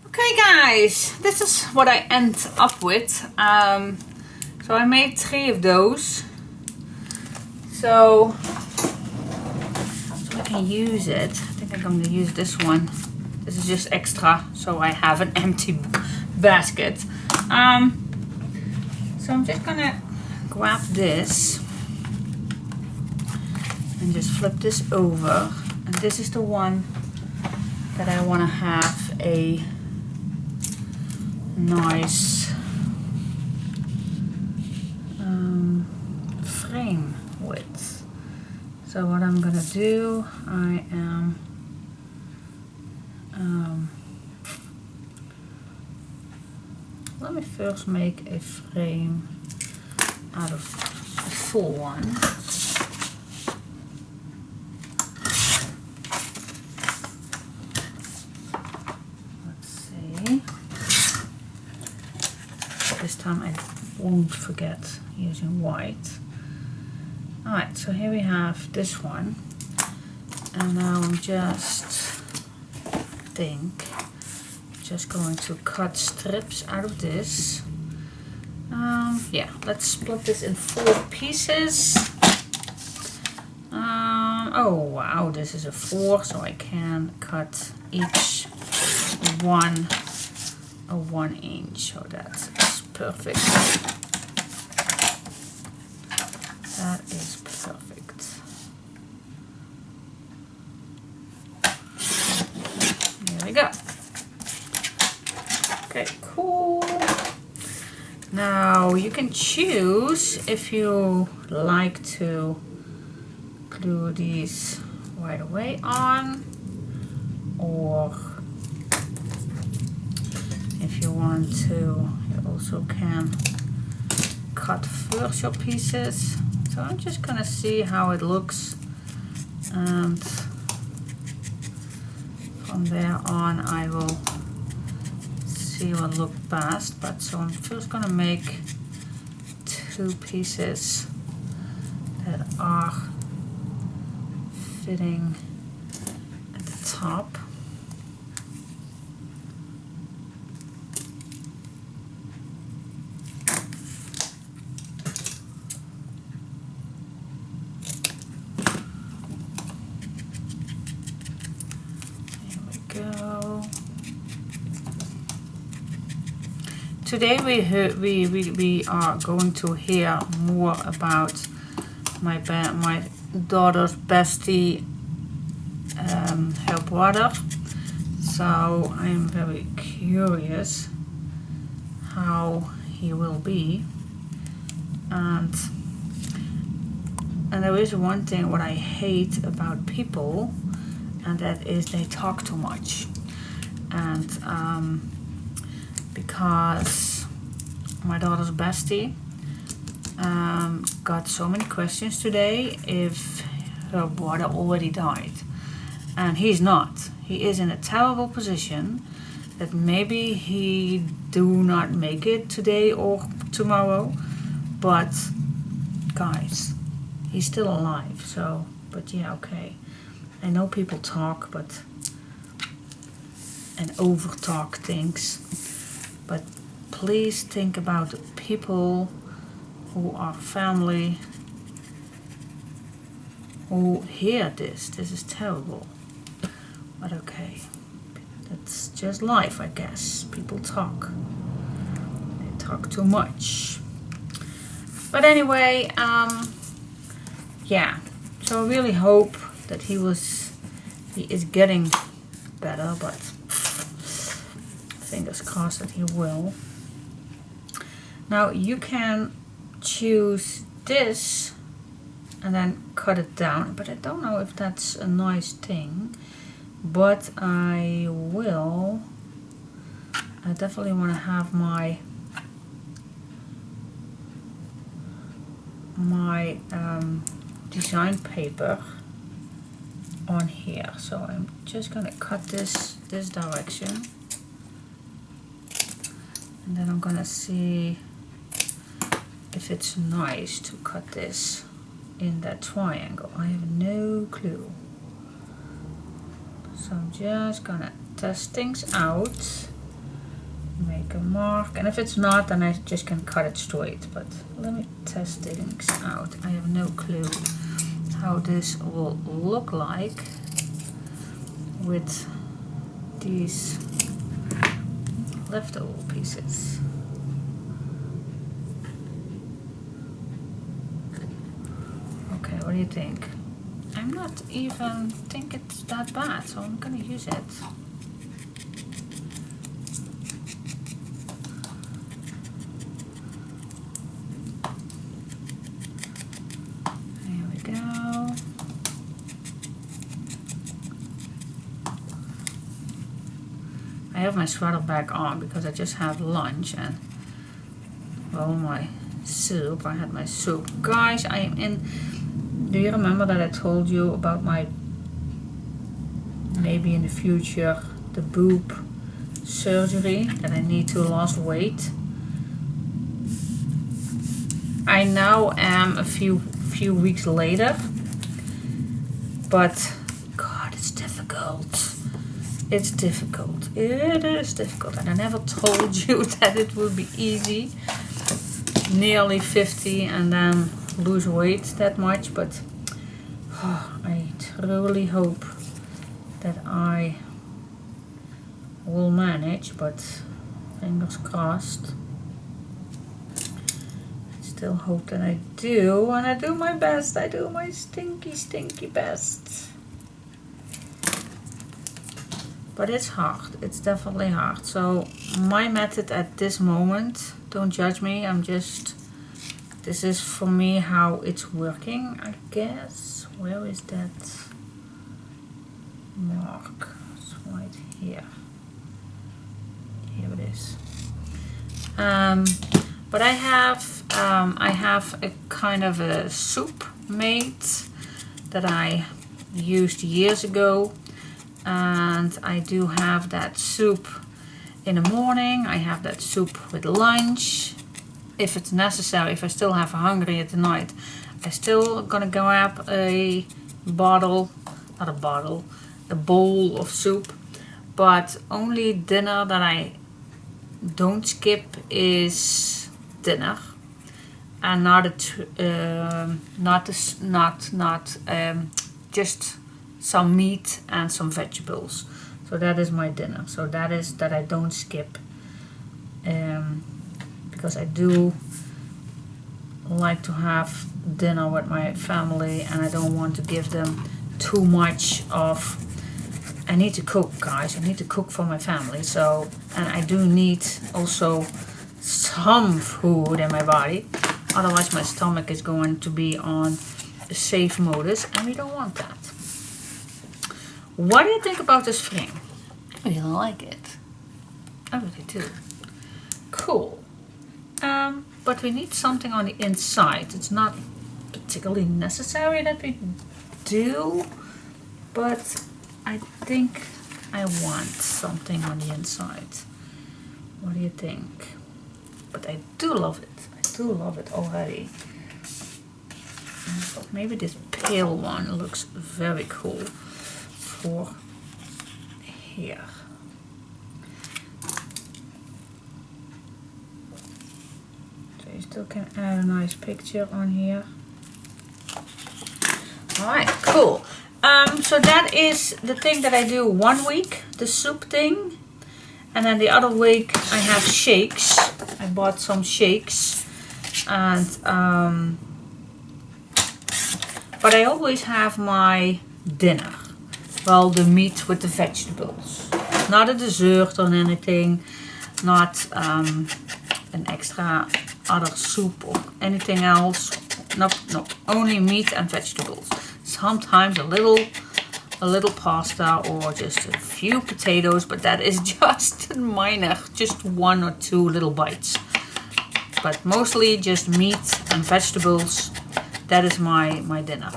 Okay, guys, this is what I end up with. So I made 3 of those. So I can use it. I think I'm going to use this one. This is just extra, so I have an empty basket. So I'm just going to grab this and just flip this over. And this is the one that I want to have a nice frame with. So what I'm gonna do, I am let me first make a frame out of a full one. This time I won't forget using white. Alright, so here we have this one, and now I'm just going to cut strips out of this. Yeah, let's split this in 4 pieces. Oh wow, this is a 4, so I can cut each one a 1". So that's perfect. That is perfect. There we go. Okay, cool. Now you can choose if you like to glue these right away on, or if you want to, you also can cut first your pieces. So I'm just gonna see how it looks, and from there on I will see what looks best. But so I'm first gonna make 2 pieces that are fitting at the top. Today we are going to hear more about my daughter's bestie, her brother. So I'm very curious how he will be. And there is one thing what I hate about people, and that is they talk too much. And because my daughter's bestie got so many questions today if her brother already died, and he's not. He is in a terrible position that maybe he do not make it today or tomorrow, but guys, he's still alive, so, but yeah, okay. I know people talk, but, and over talk things, but please think about the people who are family who hear this. This is terrible, but okay. It's just life, I guess. People talk. They talk too much. But anyway, yeah. So I really hope that he is getting better, but fingers crossed that he will. Now you can choose this and then cut it down, but I don't know if that's a nice thing. But I definitely want to have my design paper on here. So I'm just gonna cut this direction, and then I'm gonna see if it's nice to cut this in that triangle. I have no clue. So I'm just gonna test things out, make a mark, and if it's not, then I just can cut it straight. But let me test things out. I have no clue how this will look like with these leftover pieces. Okay, what do you think? I'm not even think it's that bad, so I'm gonna use it. There we go. I have my sweater back on because I just had lunch and, well, my soup. I had my soup. Guys, I am in. Do you remember that I told you about my, maybe in the future, the boob surgery, that I need to lose weight? I now am a few weeks later, but God, it's difficult. It's difficult. It is difficult, and I never told you that it would be easy. Nearly 50 and then lose weight that much, but I truly hope that I will manage, but fingers crossed. I still hope that I do, and I do my best. I do my stinky best. But it's hard. It's definitely hard. So my method at this moment, don't judge me, this is for me how it's working, I guess. Where is that mark? It's right here. Here it is. But I have a kind of a soup made that I used years ago, and I do have that soup in the morning. I have that soup with lunch. If it's necessary, if I still have hungry at the night, I still gonna grab a bowl of soup. But only dinner that I don't skip is dinner, and just some meat and some vegetables. So that is my dinner. So that is that I don't skip. Because I do like to have dinner with my family, and I don't want to give them too much of. I need to cook, guys. I need to cook for my family. So, and I do need also some food in my body. Otherwise, my stomach is going to be on a safe modus, and we don't want that. What do you think about this frame? I really like it. I really do. Cool. But we need something on the inside. It's not particularly necessary that we do, but I think I want something on the inside. What do you think? But I do love it. I do love it already. But maybe this pale one looks very cool for here. So you still can add a nice picture on here. Alright, cool. So that is the thing that I do one week, the soup thing. And then the other week I have shakes. I bought some shakes. And but I always have my dinner. Well, the meat with the vegetables. Not a dessert or anything. Not an extra other soup or anything else. No, only meat and vegetables. Sometimes a little pasta or just a few potatoes, but that is just minor, just 1 or 2 little bites. But mostly just meat and vegetables. That is my dinner.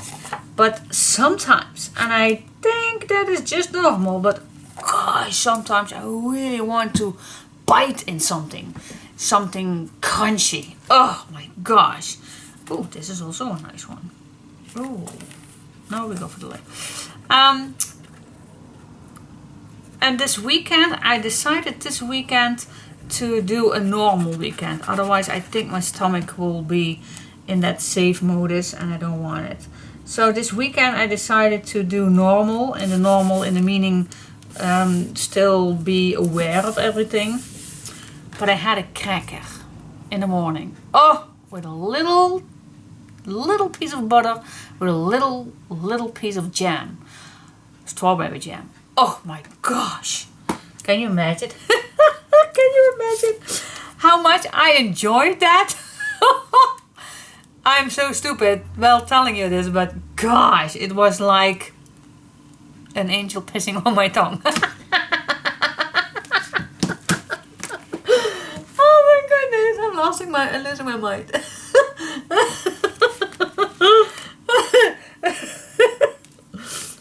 But sometimes, and I think that is just normal, but gosh, sometimes I really want to bite in something crunchy. Oh my gosh. Oh, this is also a nice one. Oh, now we go for the leg. And this weekend, I decided this weekend to do a normal weekend. Otherwise, I think my stomach will be in that safe modus and I don't want it. So this weekend, I decided to do normal. In the meaning, still be aware of everything. But I had a cracker in the morning. Oh, with a little piece of butter, with a little piece of jam. Strawberry jam. Oh my gosh. Can you imagine? Can you imagine how much I enjoyed that? I'm so stupid while telling you this, but gosh, it was like an angel pissing on my tongue. Oh my goodness, I'm losing my mind.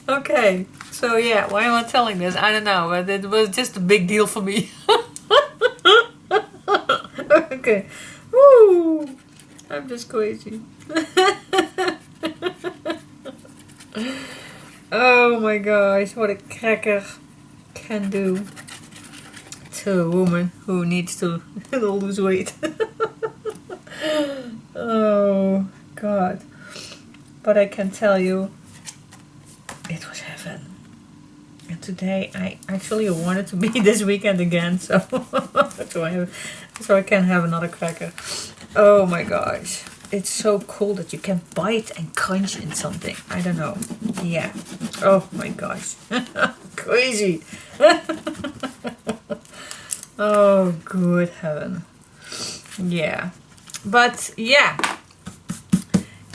Okay, so yeah, why am I telling this? I don't know, but it was just a big deal for me. Okay, woo, I'm just crazy. Oh my gosh, what a cracker can do to a woman who needs to lose weight. Oh God, but I can tell you, it was heaven. And today I actually wanted to be this weekend again, so so I can have another cracker. Oh my gosh. It's so cool that you can bite and crunch in something. I don't know. Yeah. Oh my gosh. Crazy. Oh, good heaven. Yeah. But yeah.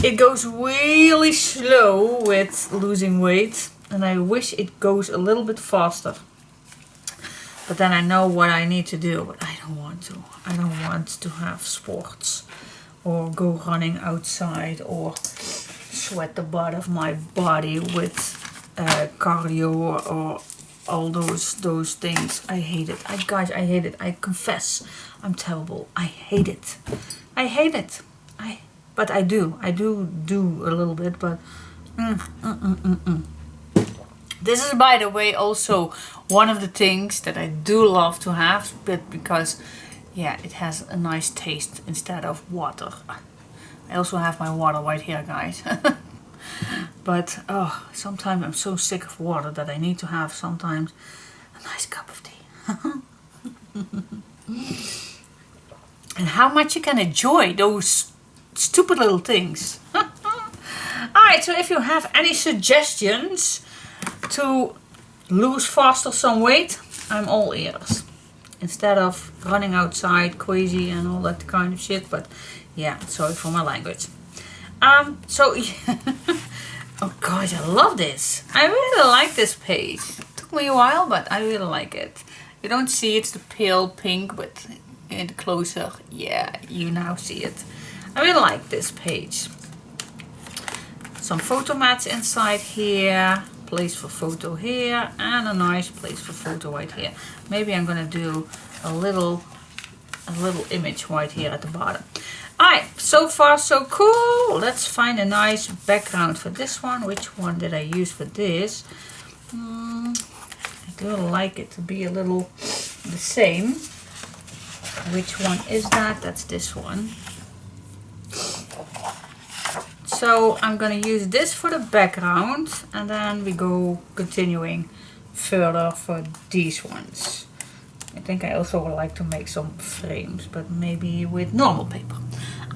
It goes really slow with losing weight. And I wish it goes a little bit faster. But then I know what I need to do. But I don't want to. I don't want to have sports. Or go running outside. Or sweat the butt of my body with cardio or all those things. I hate it. Guys, I hate it. I confess. I'm terrible. I hate it. I hate it. But I do. I do a little bit. But This is, by the way, also one of the things that I do love to have, but because, yeah, it has a nice taste instead of water. I also have my water right here, guys. But, oh, sometimes I'm so sick of water that I need to have sometimes a nice cup of tea. And how much you can enjoy those stupid little things. Alright, so if you have any suggestions to lose faster some weight, I'm all ears. Instead of running outside crazy and all that kind of shit. But yeah, sorry for my language. So oh gosh, I love this. I really like this page. It took me a while, but I really like it. You don't see it's the pale pink, but in closer, yeah, you now see it. I really like this page. Some photomats inside here, place for photo here, and a nice place for photo right here. Maybe I'm gonna do a little a little image right here at the bottom. Alright, so far so cool. Let's find a nice background for this one. Which one did I use for this? I do like it to be a little the same. Which one is that? That's this one. So I'm going to use this for the background, and then we go continuing further for these ones. I think I also would like to make some frames, but maybe with normal paper.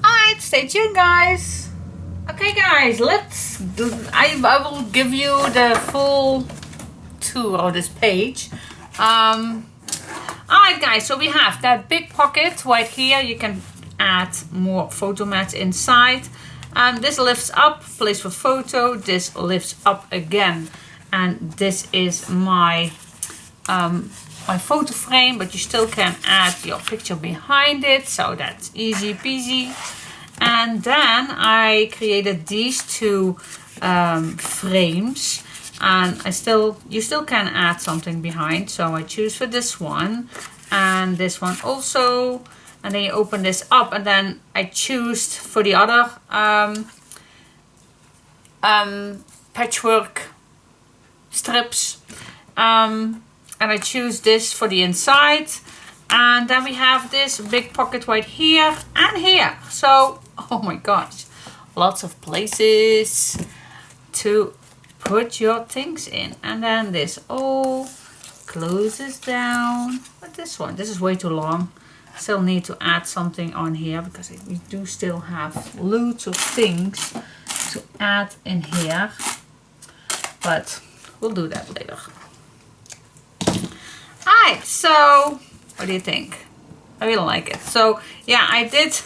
Alright, stay tuned guys. Okay guys, let's do, I will give you the full tour of this page. Alright guys, so we have that big pocket right here. You can add more photomats inside. This lifts up, place for photo. This lifts up again, and this is my my photo frame, but you still can add your picture behind it, so that's easy peasy. And then I created these two frames, and you still can add something behind. So I choose for this one and this one also. And then you open this up, and then I choose for the other patchwork strips. And I choose this for the inside. And then we have this big pocket right here and here. So, oh my gosh, lots of places to put your things in. And then this all closes down. But this is way too long. Still need to add something on here because we do still have loads of things to add in here, but we'll do that later. Alright, so what do you think? I really like it. So yeah, I did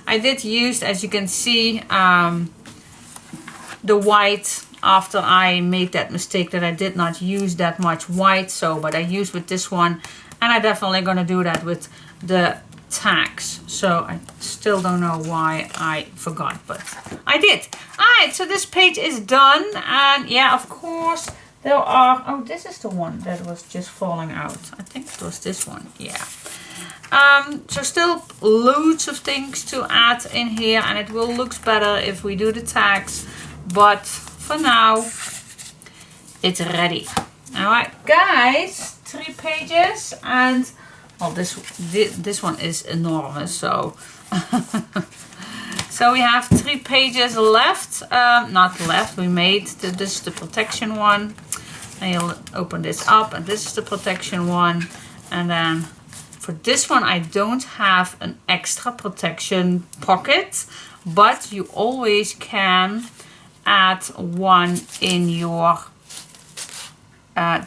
I did use, as you can see, the white after I made that mistake that I did not use that much white. So but I used with this one, and I definitely gonna do that with the tags. So I still don't know why I forgot, but I did. Alright, so this page is done, and yeah, of course there are, oh, this is the one that was just falling out. I think it was this one, yeah. So still loads of things to add in here, and it will look better if we do the tags, but for now it's ready. Alright guys, 3 pages, and well, this one is enormous, so so we have 3 pages left. Not left, we made this is the protection one, and you'll open this up, and this is the protection one. And then for this one I don't have an extra protection pocket, but you always can add one in your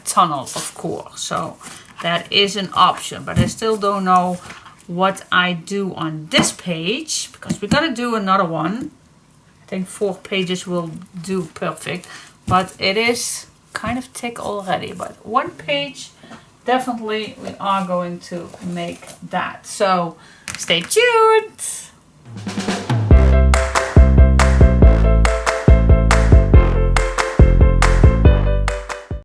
tunnel, of course, so that is an option. But I still don't know what I do on this page, because we're gonna do another one. I think 4 pages will do perfect, but it is kind of thick already. But 1 page, definitely we are going to make that. So stay tuned.